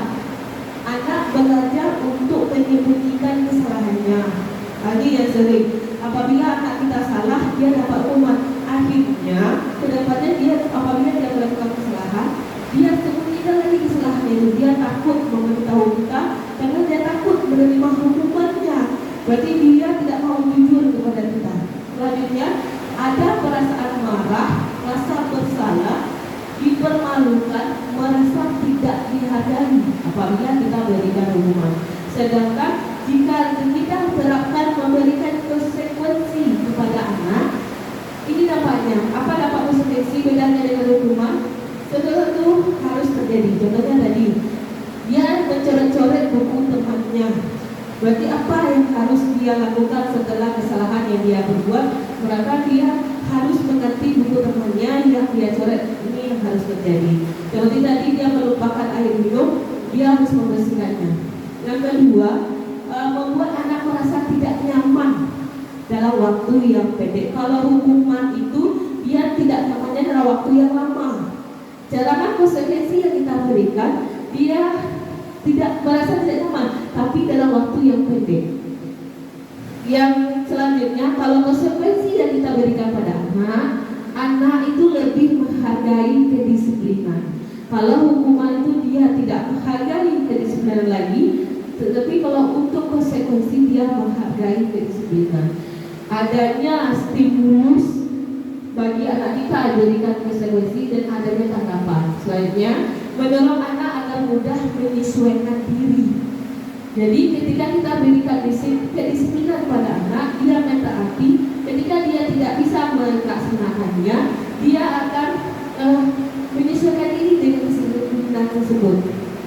Anak belajar untuk menyembunyikan kesalahannya. Lagi yang sering, apabila anak kita salah, dia dapat hukuman. Akhirnya, kedepannya dia apabila dia melakukan kesalahan, dia sembunyikan lagi kesalahannya itu. Dia takut memberitahu kita karena dia takut menerima hukumannya. Berarti dia tidak mau jujur kepada kita. Selanjutnya, ada perasaan marah, rasa bersalah, dipermalukan, merasa tidak dihargai apabila kita berikan hukuman. Sedangkan jika kita terapkan memberikan konsekuensi kepada anak, ini dampaknya apa? Dampak konsekuensi bedanya dengan hukuman. Sesuatu harus terjadi. Contohnya tadi, dia mencoret-coret buku temannya. Berarti apa yang harus dia lakukan setelah kesalahan yang dia berbuat? Maka dia harus mengganti buku temannya yang dia coret. Ini yang harus terjadi. Seperti tadi dia melupakan air minum, dia harus membersihkannya. Yang kedua, membuat anak merasa tidak nyaman dalam waktu yang pendek. Kalau hukuman itu dia tidak nyamannya dalam waktu yang lama. Jangan konsekuensi yang kita berikan, dia tidak merasa tidak nyaman, tapi dalam waktu yang pendek. Yang selanjutnya, kalau konsekuensi yang kita berikan pada anak itu lebih menghargai kedisiplinan. Kalau hukuman itu dia tidak menghargai kedisiplinan lagi, tetapi kalau untuk konsekuensi dia menghargai kedisiplinan. Adanya stimulus bagi anak kita berikan konsekuensi dan adanya tanggapan. Selanjutnya, mendorong anak agar mudah menyesuaikan diri. Jadi ketika kita berikan kedisiplinan pada anak, dia mentaati. Ketika dia tidak bisa melaksanakannya, dia akan menyesuaikan diri dengan kedisiplinan tersebut.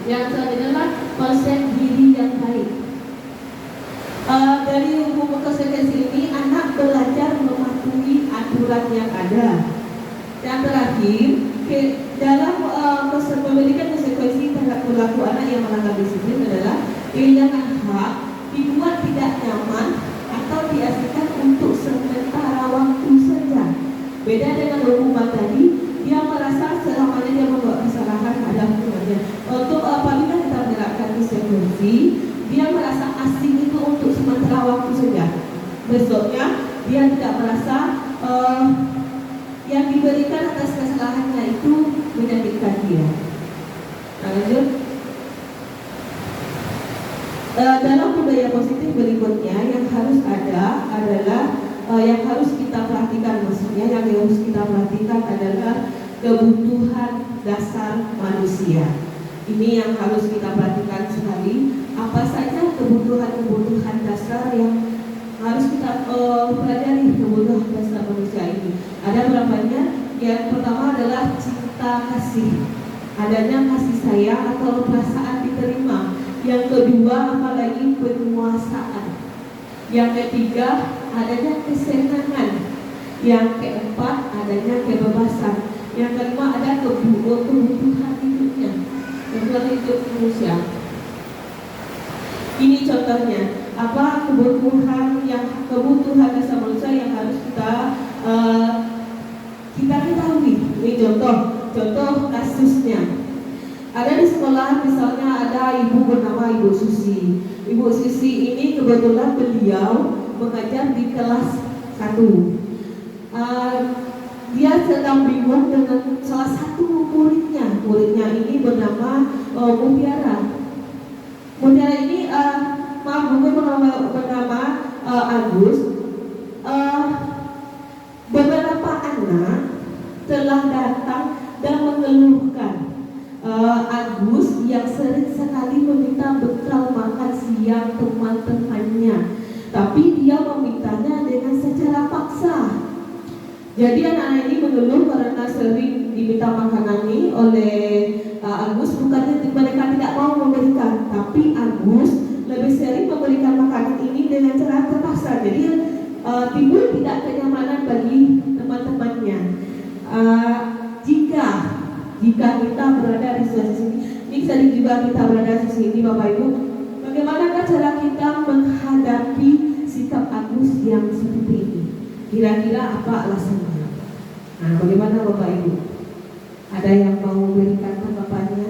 Yang selanjutnya adalah konsep diri yang baik. Dari hukum konsekuensi ini anak belajar mematuhi aturan yang ada. Yang terakhir, dalam pemberikan konsekuensi terhadap perilaku anak yang melanggar disiplin adalah kehilangan hak, dibuat tidak nyaman atau diasingkan untuk sementara waktu saja. Beda dengan hukuman tadi, dia merasa selamanya dia membuat kesalahan ada hukumannya. Untuk apabila kita menerapkan konsekuensi, dia merasa asing itu untuk sementara waktu saja. Besoknya dia tidak merasa yang diberikan atas kesalahannya itu menyakitkan dia. Nah, lanjut. Dalam budaya positif berikutnya yang harus ada adalah yang harus kita perhatikan, maksudnya yang harus kita perhatikan adalah kebutuhan dasar manusia. Ini yang harus kita perhatikan sekali. Apa saja kebutuhan-kebutuhan dasar yang harus kita pelajari, kebutuhan dasar manusia ini. Ada berapanya? Yang pertama adalah cinta kasih, adanya kasih sayang atau perasaan diterima. Yang kedua apalagi penguasaan. Yang ketiga adanya kesenangan. Yang keempat adanya kebebasan. Yang kelima ada kebutuhan hidupnya, kebutuhan hidup manusia. Ini contohnya apa kebutuhan dasar manusia yang harus kita ketahui. Ini contoh kasusnya. Ada di sekolah misalnya ada ibu bernama Ibu Susi. Ibu Susi ini kebetulan beliau mengajar di kelas 1. Dia sedang bingung dengan salah satu muridnya. Muridnya ini bernama Mutiara. Mutiara ini mungkin bernama Agus. Beberapa anak telah datang dan mengeluhkan Agus yang sering sekali meminta bekal makan siang teman-temannya, tapi dia memintanya dengan secara paksa. Jadi anak-anak ini mengeluh karena sering diminta makanan ini oleh Agus. Bukannya mereka tidak mau memberikan, tapi Agus lebih sering memberikan makanan ini dengan cara terpaksa. Jadi timbul tidak kenyamanan bagi teman-temannya. Jika kita berada di situasi ini sering juga kita berada di sini, Bapak Ibu, bagaimana cara kita menghadapi sikap Agus yang seperti ini? Kira-kira apa alasannya? Nah, bagaimana Bapak Ibu? Ada yang mau memberikan tanggapannya?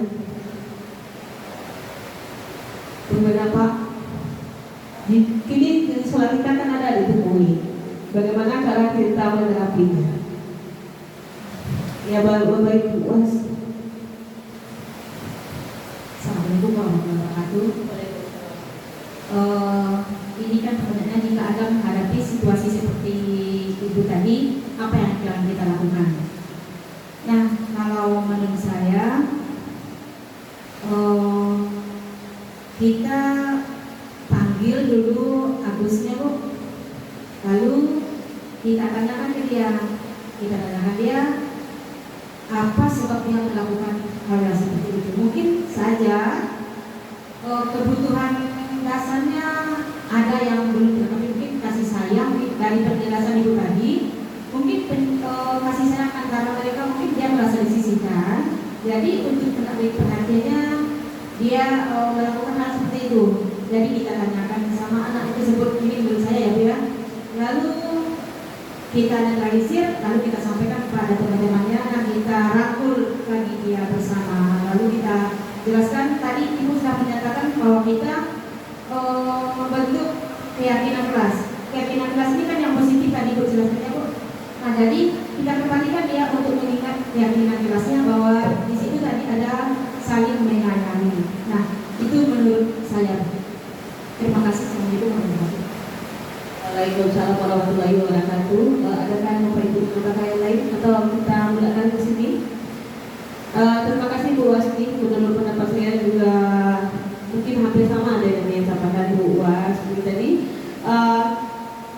Beberapa kini soal kita kan ada ditemui. Bagaimana cara kita menerapinya? Ya, Bapak Ibu, Assalamualaikum warahmatullahi wabarakatuh. Ini kan sebenarnya jika ada menghadapi situasi seperti ibu tadi, apa yang akan kita lakukan? Nah, kalau menurut saya, kita panggil dulu Agusnya, Bu. Lalu kita tanyakan ke dia, apa sebab dia melakukan hal yang seperti itu. Mungkin saja kebutuhan dasarnya ada yang belum terpenuhi, mungkin kasih sayang dari penjelasan ibu tadi, mungkin kasih sayang antara mereka, mungkin dia merasa disisihkan. Jadi untuk menarik perhatiannya dia melakukan hal seperti itu. Jadi kita tanyakan sama anak tersebut, ini menurut saya ya Bu ya. Lalu kita netralisir, lalu kita sampaikan kepada teman-temannya, dan kita rangkul lagi dia bersama. Lalu kita jelaskan, tadi ibu sudah menyatakan bahwa kita membentuk keyakinan kelas. Keyakinan kelas ini kan yang positif tadi ibu jelaskan ya Bu. Nah, jadi kita kembalikan dia untuk mengingat keyakinan kelasnya bahwa di situ tadi ada saling menyayangi. Nah, itu menurut saya. Terima kasih. Assalamualaikum warahmatullahi wabarakatuh. Waalaikumsalam warahmatullahi wabarakatuh. Adakah Bapak Ibu kata yang lain atau kita mulakan ke sini? Terima kasih Bu Wasti. Menurut pendapat saya juga mungkin hampir sama dengan yang disampaikan Bu Wasti tadi.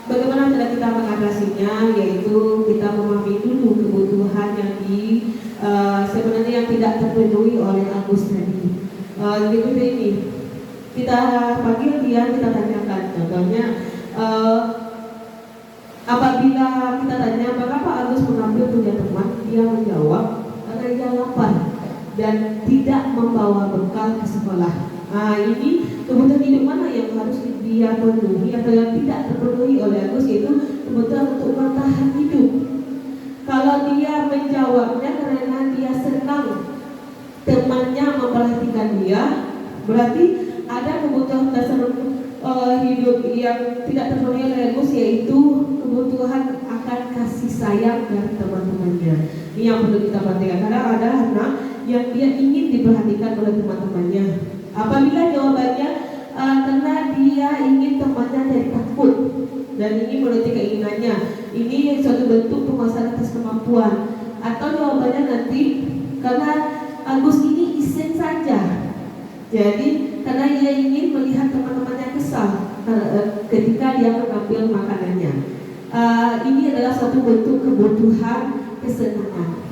Bagaimana cara kita mengatasinya? Yaitu kita memahami dulu kebutuhan yang sebenarnya yang tidak terpenuhi oleh Agus tadi. Jadi ini kita panggil dia, kita tanyakan. Contohnya apabila kita tanya mengapa Agus mengambil punya teman, dia menjawab karena dia lapar dan tidak membawa bekal ke sekolah. Nah, ini kebutuhan hidup mana yang harus dia penuhi atau yang tidak terpenuhi oleh Agus, yaitu kebutuhan untuk bertahan hidup. Kalau dia menjawabnya karena dia senang temannya memperhatikan dia, berarti ada kebutuhan dasar hidup yang tidak terpenuhi oleh Agus, yaitu kebutuhan akan kasih sayang dari teman-temannya. Ini yang perlu kita perhatikan, karena ada anak yang dia ingin diperhatikan oleh teman-temannya. Apabila jawabannya karena dia ingin temannya jadi takut dan ingin menuruti keinginannya, ini suatu bentuk penguasaan atas kemampuan. Atau jawabannya nanti karena Agus ini iseng saja, jadi karena ia ingin melihat teman-temannya kesal ketika dia mengambil makanannya. Ini adalah suatu bentuk kebutuhan kesenangan.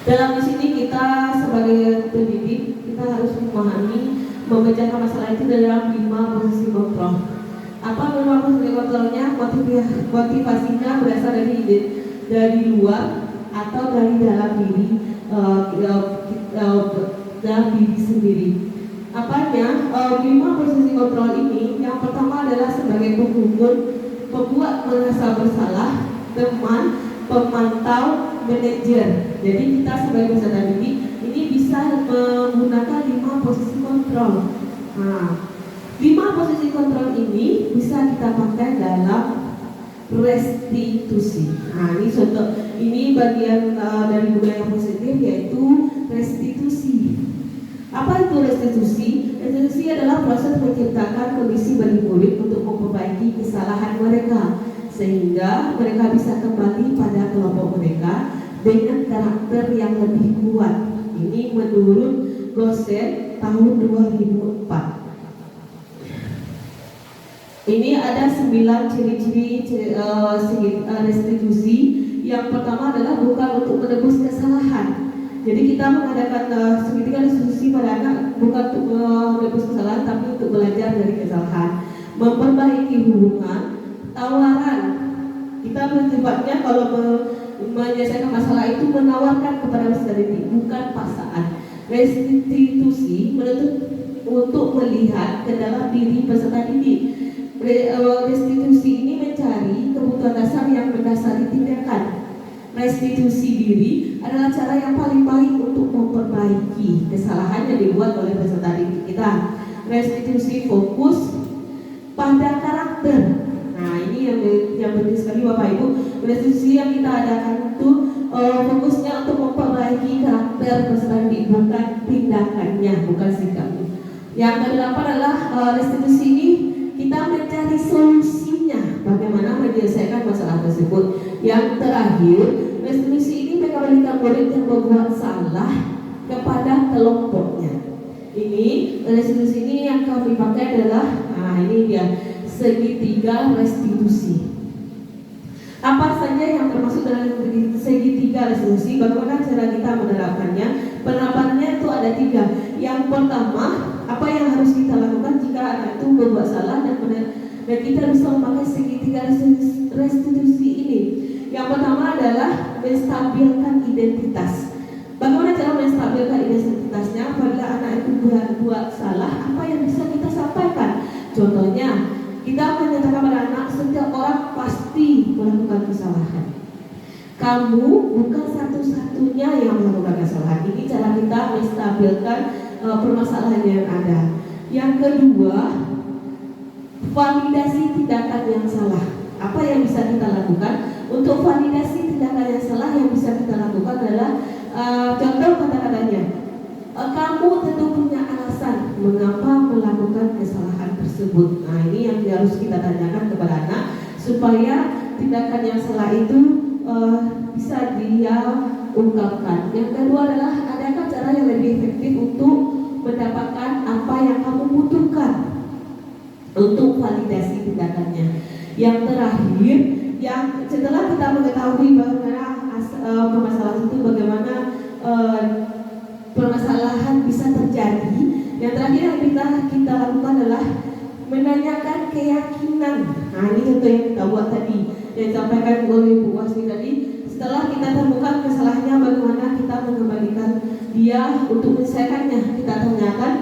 Dalam di sini kita sebagai pendidik, kita harus memahami memecahkan masalah itu dalam 5 posisi kontrol. Apa 5 posisi kontrolnya? Motivasinya berasal dari luar atau dari dalam diri dalam diri sendiri. Apanya? 5 posisi kontrol ini, yang pertama adalah sebagai pengukur, pembuat merasa bersalah, teman, pemantau, manajer. Jadi kita sebagai peserta didik ini bisa menggunakan 5 posisi kontrol. Nah, 5 posisi kontrol ini bisa kita pakai dalam restitusi. Nah, ini contoh, ini bagian dari budaya positif, yaitu restitusi. Apa itu restitusi? Restitusi adalah proses menciptakan kondisi bagi murid untuk memperbaiki kesalahan mereka, sehingga mereka bisa kembali pada kelompok mereka dengan karakter yang lebih kuat. Ini menurut Gosen tahun 2004. Ini ada 9 ciri-ciri restitusi. Yang pertama adalah bukan untuk menebus kesalahan. Jadi kita mengadakan segitiga restitusi pada anak bukan untuk menebus kesalahan, tapi untuk belajar dari kesalahan, memperbaiki hubungan, tawaran. Kita bersifatnya kalau menyelesaikan masalah itu menawarkan kepada peserta didik, bukan paksaan. Restitusi menuntut untuk melihat ke dalam diri peserta didik. Restitusi ini mencari kebutuhan dasar yang mendasari tindakan. Restitusi diri adalah cara yang paling baik untuk memperbaiki kesalahan yang dibuat oleh peserta didik kita. Restitusi fokus pada karakter. Nah, ini yang penting sekali Bapak Ibu. Restitusi yang kita adakan itu fokusnya untuk memperbaiki karakter peserta didik, bukan tindakannya, bukan sikapnya. Yang ke-8 adalah restitusi ini kita mencari solusinya, bagaimana menyelesaikan masalah tersebut. Yang terakhir, restitusi ini mengembalikan murid yang berbuat salah kepada kelompoknya. Ini restitusi ini yang kami pakai adalah, ini dia segitiga restitusi. Apa saja yang termasuk dalam segitiga restitusi? Bagaimana cara kita menerapkannya? Penerapannya itu ada 3. Yang pertama, apa yang harus kita lakukan jika anak itu berbuat salah dan kita bisa memakai segitiga restitusi ini. Yang pertama adalah menstabilkan identitas. Bagaimana cara menstabilkan identitasnya? Apabila anak itu berbuat salah, apa yang bisa kita sampaikan? Contohnya, kita menyatakan pada anak, setiap orang pasti melakukan kesalahan. Kamu bukan satu-satunya yang melakukan kesalahan. Ini cara kita menstabilkan permasalahan yang ada. Yang kedua, validasi tindakan yang salah. Apa yang bisa kita lakukan? Untuk validasi tindakan yang salah yang bisa kita lakukan adalah contoh kata-katanya. Kamu tentu punya alasan mengapa melakukan kesalahan tersebut. Nah, ini yang harus kita tanyakan kepada anak supaya tindakan yang salah itu bisa dia ungkapkan. Yang kedua adalah adakah cara yang lebih efektif untuk mendapatkan apa yang kamu butuhkan untuk validasi tindakannya. Yang terakhir, yang setelah kita mengetahui bagaimana permasalahan itu, bagaimana permasalahan bisa terjadi, yang terakhir yang kita kita lakukan adalah menanyakan keyakinan. Nah, ini contoh yang kita buat tadi, yang disampaikan oleh Bu Wasni tadi. Setelah kita temukan kesalahannya, bagaimana kita mengembalikan dia untuk menyelesaikannya. Kita tanyakan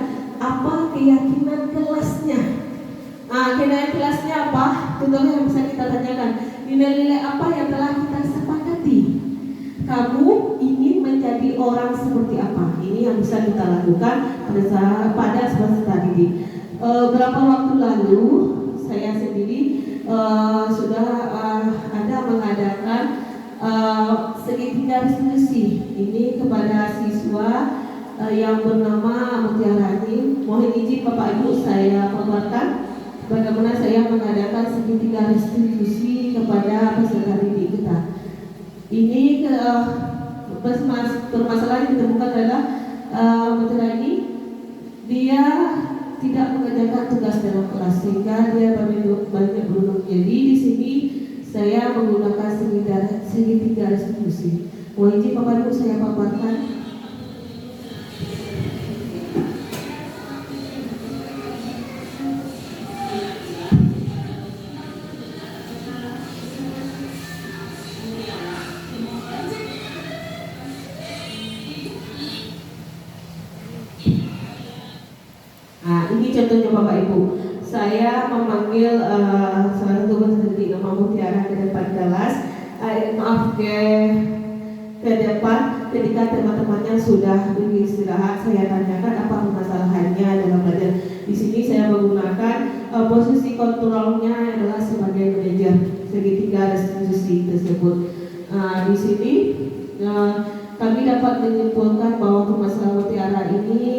apa keyakinan kelasnya. Nah, keyakinan kelasnya apa? Contohnya yang bisa kita tanyakan, nilai-nilai apa yang telah kita sepakati? Kamu ingin menjadi orang seperti apa? Ini yang bisa kita lakukan pada peserta didik. Berapa waktu lalu saya sendiri sudah ada mengadakan segitiga restitusi ini kepada siswa yang bernama Mutiara ini. Mohon izin Bapak Ibu saya paparkan bagaimana saya mengadakan segitiga restitusi kepada peserta didik kita. Ini permasalahan yang ditemukan adalah Mutiara ini dia tidak mengerjakan tugas dalam kelas sehingga dia banyak beruntung. Jadi di sini saya menggunakan segitiga restitusi. Mohon izin Bapak Ibu saya paparkan. Nah, ini contohnya Bapak Ibu. Saya memanggil salah satu peserta didik nama Mutiara ke depan kelas. Ke depan ketika teman-temannya sudah beristirahat, saya tanyakan apa permasalahannya dalam belajar. Di sini saya menggunakan posisi kontrolnya adalah sebagai manajer segitiga restitusi tersebut. Di sini kami dapat menyimpulkan bahwa permasalahan Mutiara ini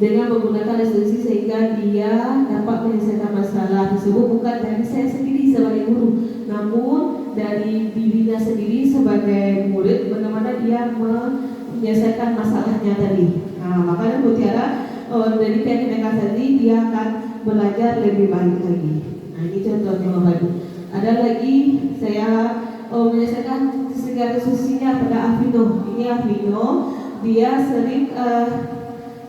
dengan menggunakan restitusi sehingga dia dapat menyelesaikan masalah tersebut bukan dari saya sendiri sebagai guru, namun dari dirinya sendiri sebagai murid, bagaimana dia menyelesaikan masalahnya tadi. Makanya Mutiara dari keyakinan tadi dia akan belajar lebih baik lagi. Nah, ini contohnya Bapak Ibu. Ada lagi saya menyelesaikan segala restitusinya pada Afino. Ini Afino, dia sering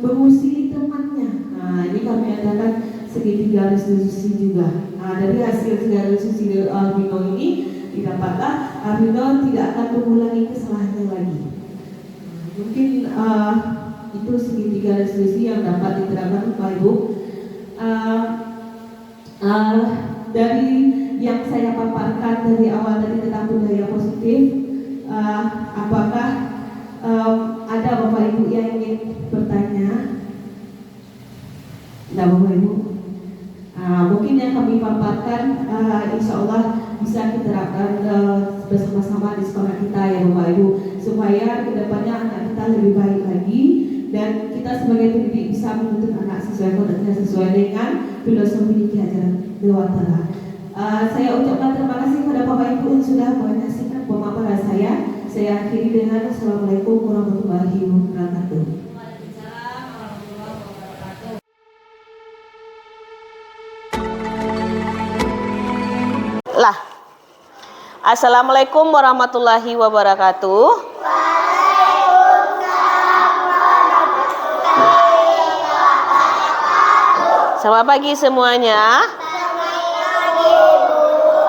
mengusili temannya. Nah, ini kami adakan segitiga restitusi juga. Nah, dari hasil segala restitusi Afino ini didapatkan Afino tidak akan mengulangi kesalahannya lagi. Mungkin itu segitiga restitusi yang dapat diterapkan Bapak Ibu. Dari yang saya paparkan dari awal tadi tentang budaya positif, apakah ada Bapak Ibu yang ingin bertanya? Tidak Bapak Ibu? Mungkin yang kami paparkan insya Allah bisa diterapkan bersama-sama di sekolah kita ya Bapak Ibu, supaya kedepannya anak kita lebih baik lagi dan kita sebagai pendidik bisa menuntut anak sesuai dengan filosofi ajaran Dewantara. Saya ucapkan terima kasih kepada Bapak Ibu yang sudah menyaksikan pemaparan saya. Saya akhiri dengan Assalamualaikum warahmatullahi wabarakatuh. Lah. Assalamualaikum warahmatullahi wabarakatuh. Selamat pagi semuanya.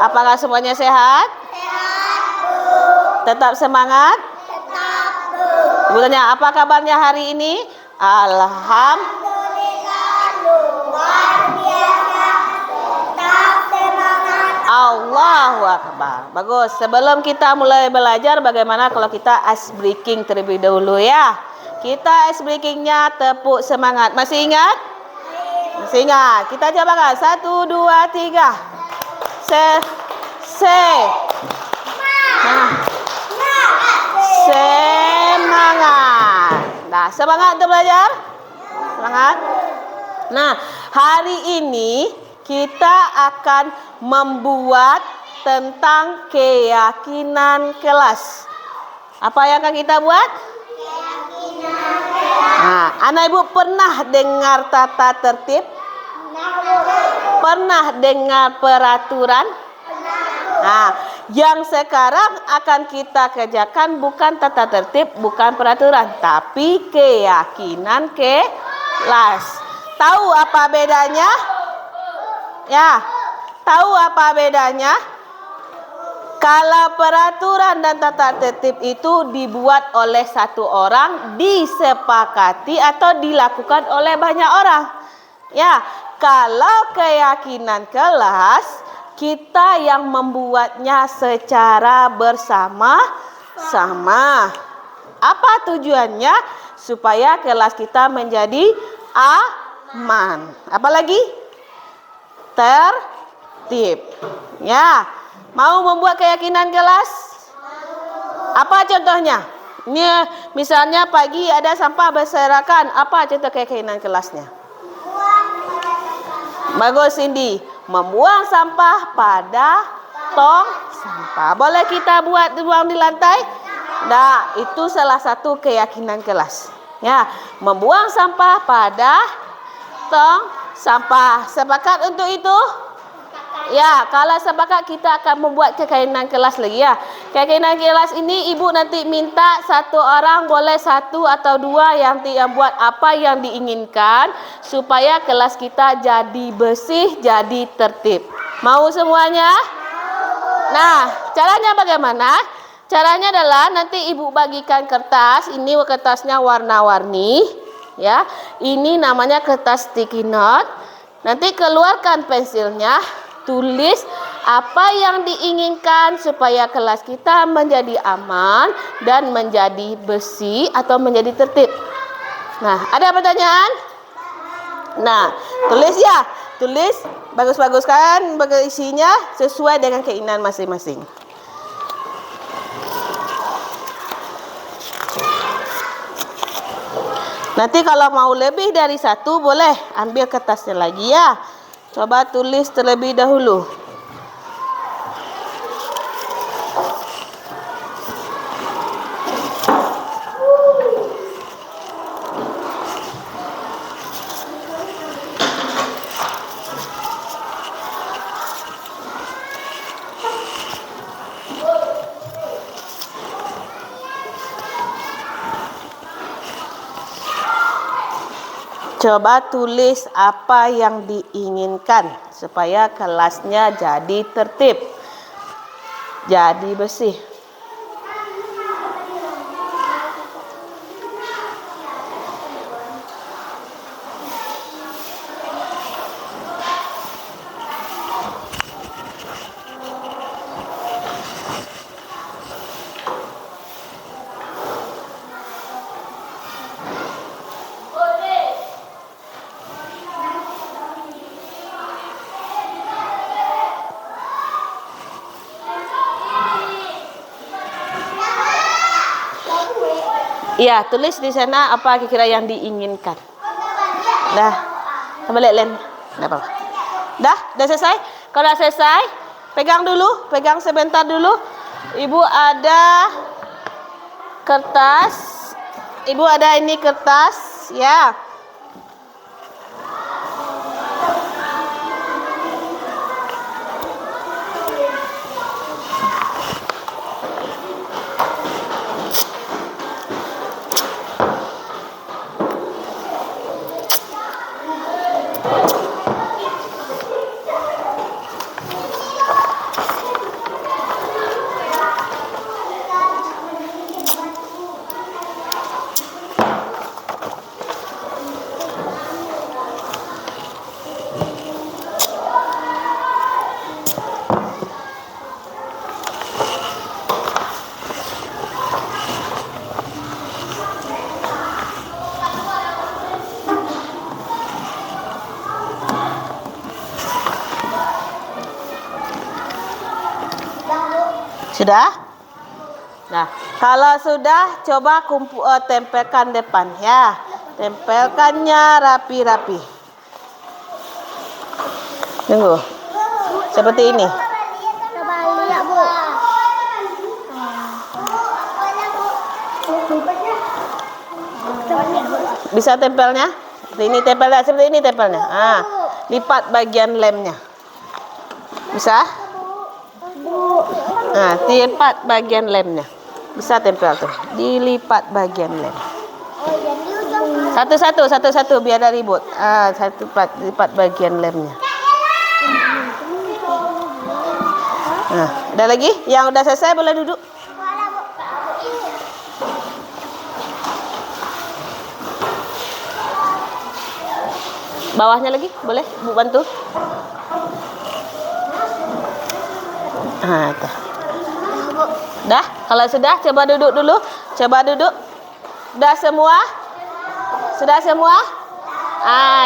Apakah semuanya sehat? Tetap semangat? Ibu tanya, apa kabarnya hari ini? Allahu Akbar. Bagus. Sebelum kita mulai belajar, bagaimana kalau kita ice breaking terlebih dahulu ya? Kita ice breakingnya tepuk semangat. Masih ingat? Masih ingat. Kita coba kan? 1, 2, 3. Semangat. Nah, semangat untuk belajar? Semangat. Nah, hari ini kita akan membuat tentang keyakinan kelas. Apa yang akan kita buat? Keyakinan kelas. Nah, anak ibu pernah dengar tata tertib? Pernah dengar peraturan? Nah, yang sekarang akan kita kerjakan bukan tata tertib, bukan peraturan, tapi keyakinan kelas. Tahu apa bedanya? Ya, tahu apa bedanya? Kalau peraturan dan tata tertib itu dibuat oleh satu orang, disepakati atau dilakukan oleh banyak orang. Ya, kalau keyakinan kelas, kita yang membuatnya secara bersama-sama. Apa tujuannya? Supaya kelas kita menjadi aman. Apalagi? Tertib. Ya. Mau membuat keyakinan kelas? Apa contohnya? Ini misalnya pagi ada sampah berserakan. Apa contoh keyakinan kelasnya? Bagus Cindy. Membuang sampah pada tong sampah. Boleh kita buang di lantai? Nah, itu salah satu keyakinan kelas. Ya, membuang sampah pada tong sampah. Sepakat untuk itu? Ya, kalau sepakat kita akan membuat keyakinan kelas lagi ya. Keyakinan kelas ini ibu nanti minta satu orang boleh satu atau dua yang buat apa yang diinginkan supaya kelas kita jadi bersih, jadi tertib. Mau semuanya? Nah, caranya bagaimana? Caranya adalah nanti ibu bagikan kertas. Ini kertasnya warna-warni, ya. Ini namanya kertas sticky note. Nanti keluarkan pensilnya. Tulis apa yang diinginkan supaya kelas kita menjadi aman dan menjadi bersih atau menjadi tertib. Nah, ada pertanyaan? Nah, tulis ya. Tulis bagus-baguskan isinya sesuai dengan keinginan masing-masing. Nanti kalau mau lebih dari satu boleh ambil kertasnya lagi ya. Coba tulis terlebih dahulu. Coba tulis apa yang diinginkan supaya kelasnya jadi tertib, jadi bersih. Iya, tulis di sana apa kira-kira yang diinginkan. Dah, kembali lem. Enggak apa-apa. Dah selesai? Kalau dah selesai, pegang sebentar dulu. Ibu ada kertas. Ibu ada ini kertas, ya. Sudah? Nah, kalau sudah, coba tempelkan depan ya. Tempelkannya rapi-rapi. Tunggu. Seperti ini. Bisa tempelnya? Seperti ini tempelnya, seperti ini tempelnya. Lipat bagian lemnya. Bisa? Nah, lipat bagian lemnya. Bisa tempel tuh. Dilipat bagian lem. Satu-satu biar ada ribut. Satu lipat bagian lemnya. Nah, ada lagi? Yang udah selesai boleh duduk. Bawahnya lagi, boleh Bu bantu? Dah. Dah, kalau sudah coba duduk dulu. Coba duduk. Sudah semua? Sudah semua?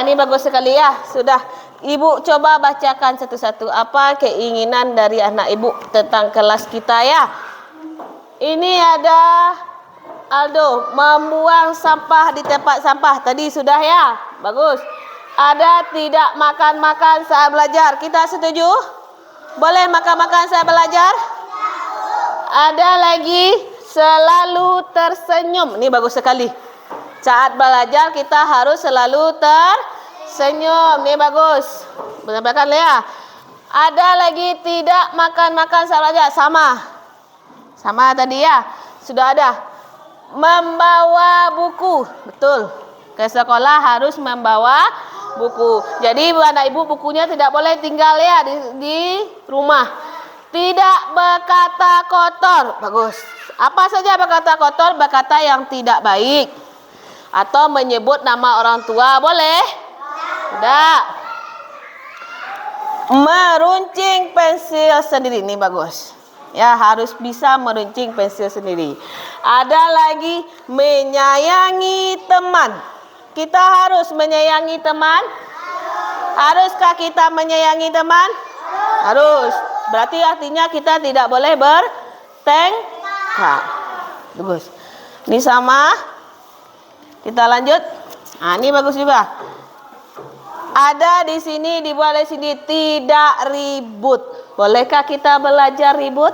Ini bagus sekali ya. Sudah. Ibu coba bacakan satu-satu apa keinginan dari anak ibu tentang kelas kita ya. Ini ada Aldo membuang sampah di tempat sampah. Tadi sudah ya. Bagus. Ada tidak makan-makan saat belajar. Kita setuju? Boleh makan-makan saat belajar? Ada lagi selalu tersenyum. Ini bagus sekali. Saat belajar kita harus selalu tersenyum. Ini bagus. Benar-benar ya. Ada lagi tidak makan-makan saat belajar. Sama tadi ya. Sudah ada. Membawa buku. Betul. Ke sekolah harus membawa buku. Jadi anak ibu bukunya tidak boleh tinggal ya di rumah. Tidak berkata kotor. Bagus. Apa saja berkata kotor? Berkata yang tidak baik. Atau menyebut nama orang tua. Boleh? Tidak. Meruncing pensil sendiri. Ini bagus. Ya, harus bisa meruncing pensil sendiri. Ada lagi menyayangi teman. Kita harus menyayangi teman. Haruskah kita menyayangi teman? Harus. Berarti artinya kita tidak boleh bertengkar. Bagus. Ini sama. Kita lanjut. Ini bagus juga. Ada di sini, dibuat di sini tidak ribut. Bolehkah kita belajar ribut?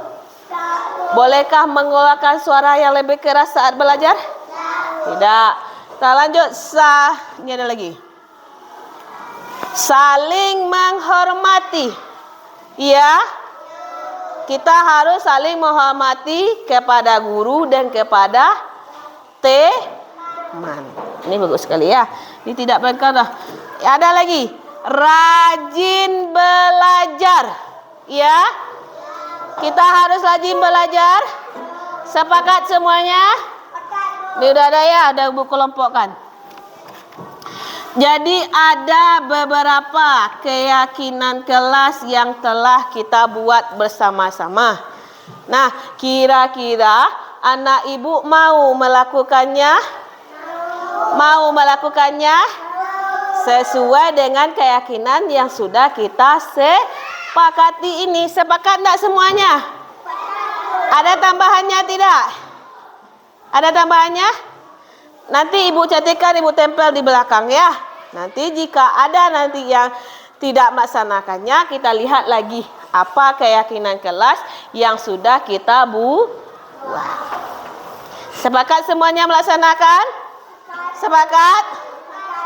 Bolehkah mengeluarkan suara yang lebih keras saat belajar? Tidak. Kita lanjut. Ini ada lagi. Saling menghormati. Ya. Kita harus saling menghormati kepada guru dan kepada teman. Ini bagus sekali ya. Ini tidak berkata. Ada lagi. Rajin belajar. Ya. Kita harus rajin belajar. Sepakat semuanya? Ini udah ada ya, ada buku kelompokkan. Jadi ada beberapa keyakinan kelas yang telah kita buat bersama-sama. Nah, kira-kira anak ibu mau melakukannya? Mau melakukannya? Sesuai dengan keyakinan yang sudah kita sepakati ini. Sepakat enggak semuanya? Ada tambahannya tidak? Ada tambahannya? Nanti ibu catatkan, ibu tempel di belakang ya. Nanti jika ada nanti yang tidak melaksanakannya, kita lihat lagi apa keyakinan kelas yang sudah kita buat. Sepakat semuanya melaksanakan? Sepakat?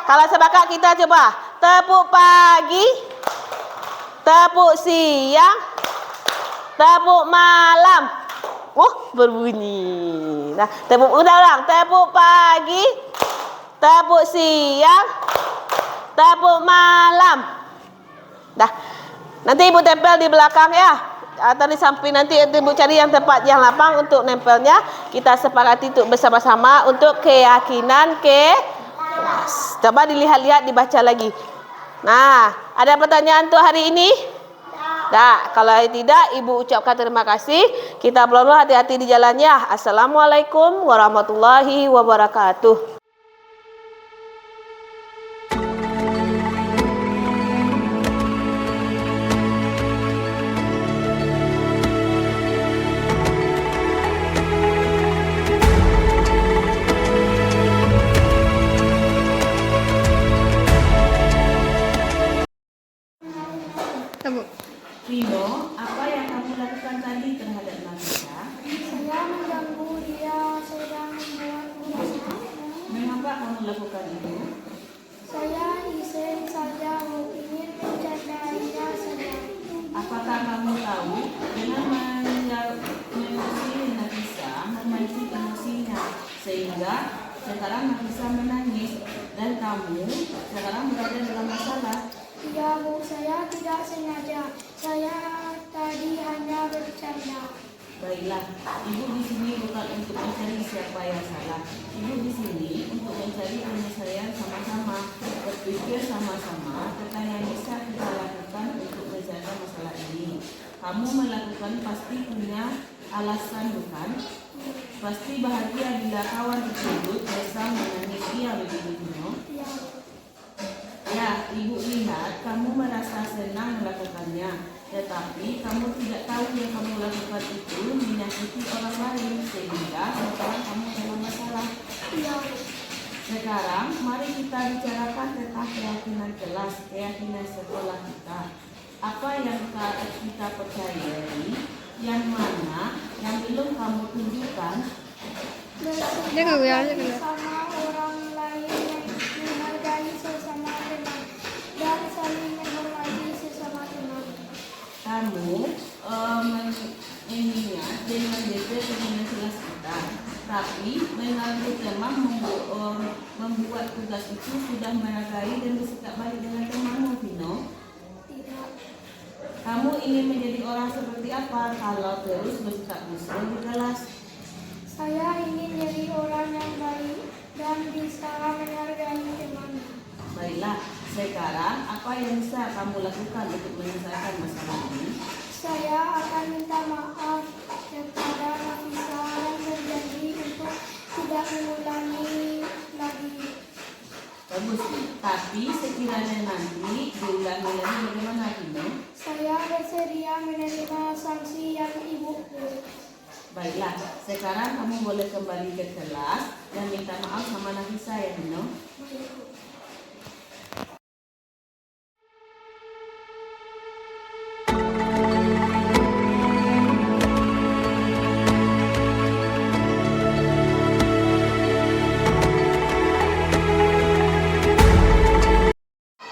Kalau sepakat kita coba tepuk pagi, tepuk siang, tepuk malam. Berbunyi. Nah, tepuk ulang. Tepuk pagi, tepuk siang, tepuk malam. Dah. Nanti ibu tempel di belakang ya. Atau di samping nanti ibu cari yang tempat yang lapang untuk nempelnya. Kita sepakati untuk bersama-sama untuk keyakinan kelas. Coba dilihat-lihat, dibaca lagi. Nah, ada pertanyaan untuk hari ini? Dah, kalau tidak ibu ucapkan terima kasih. Kita pulang dulu, hati-hati di jalannya. Assalamualaikum warahmatullahi wabarakatuh. Rino, apa yang kamu lakukan tadi terhadap Nabila? Saya mengganggu dia sedang membuat tugasnya. sekarang berada dalam masalah. Ya Bu, saya tidak sengaja. Saya tadi hanya bercanda. Baiklah, ibu di sini bukan untuk mencari siapa yang salah. Ibu di sini untuk mencari penyelesaian sama-sama, berpikir sama-sama tentang yang bisa kita lakukan untuk menjaga masalah ini. Kamu melakukan pasti punya alasan, bukan? Pasti bahagia bila kawan tersebut bisa menangis dia begitu, no? Ya, Ya, ibu lihat kamu merasa senang melakukannya, tetapi kamu tidak tahu yang kamu lakukan itu menyakiti orang lain sehingga sekarang kamu dalam masalah. ya. Sekarang mari kita bicarakan tentang keyakinan kelas, keyakinan sekolah kita. Apa yang kita percayai, yang mana yang belum kamu tunjukkan. Bersikap sama orang lain, yang menghargai sesama teman, dan saling menghormati sesama teman. Kamu mengingat dengan detail keyakinan kelas kita, tapi mengaku teman membuat tugas itu sudah menghargai dan bersikap baik dengan temanmu, Vino. Tidak. Kamu ingin menjadi orang seperti apa kalau terus bersikap musuh di kelas? Saya ingin jadi orang yang baik dan bisa menghargai teman. Baiklah, sekarang apa yang bisa kamu lakukan untuk menyelesaikan masalah ini? Saya akan minta maaf kepada Nafisa dan berjanji untuk tidak mengulangi lagi. Bagus, tapi sekiranya nanti diulangi lagi bagaimana, Vino? Saya bersedia menerima sanksi yang Ibu beri. Baiklah, sekarang kamu boleh kembali ke kelas dan minta maaf sama Nafisa ya, Vino.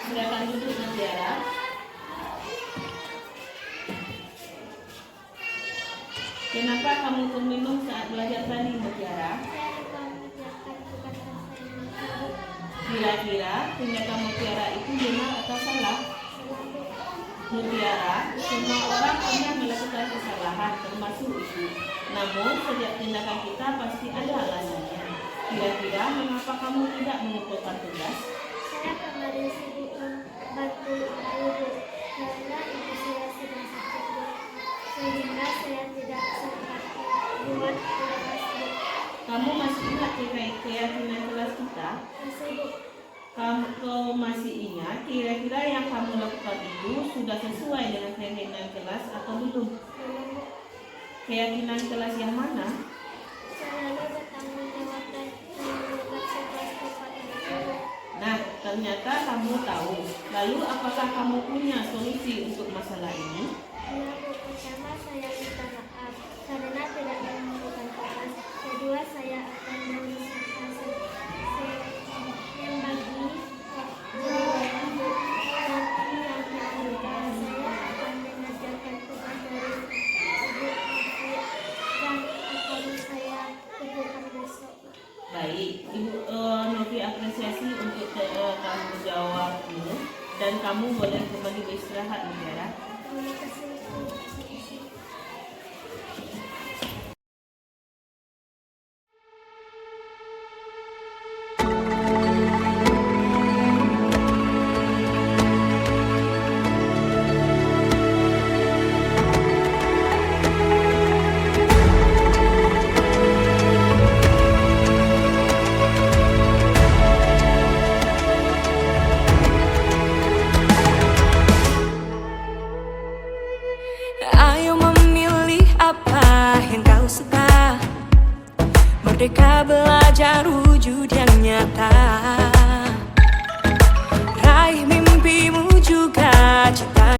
Silakan duduk, Natiara. Kenapa kamu terminum saat belajar tadi, Natiara? Kira-kira tindakan Mutiara itu benar atau salah? Mutiara, semua orang pernah melakukan kesalahan, termasuk ibu. Namun, setiap tindakan kita pasti ada alasannya. Kira-kira mengapa kamu tidak mengumpulkan tugas? Saya kemarin sibuk membantu ibu karena ibu saya sedang sakit, sehingga saya tidak sempat membuat tugas. Kamu masih ingat keyakinan kelas kita? Masih Bu. Kamu masih ingat kira-kira yang kamu lakukan itu sudah sesuai dengan keyakinan kelas atau belum? Belum Bu. Keyakinan kelas yang mana? Selalu bertanggung jawab dan menjaga sekelas tempat ini. Nah, ternyata kamu tahu. Lalu apakah kamu punya solusi untuk masalah ini? Ya Bu, pertama saya minta maaf karena tidak mengumpulkan tugas. Kedua, saya akan berusaha membagi waktu yang ketiga, saya akan mengerjakan tugas dari Ibu dan akan saya kumpulkan besok. Baik, Ibu Novi apresiasi untuk tanggung jawabmu dan kamu boleh kembali beristirahat, Mutiara. Terima kasih. Ayo memilih apa yang kau suka. Merdeka belajar wujud yang nyata. Raih mimpimu juga cita.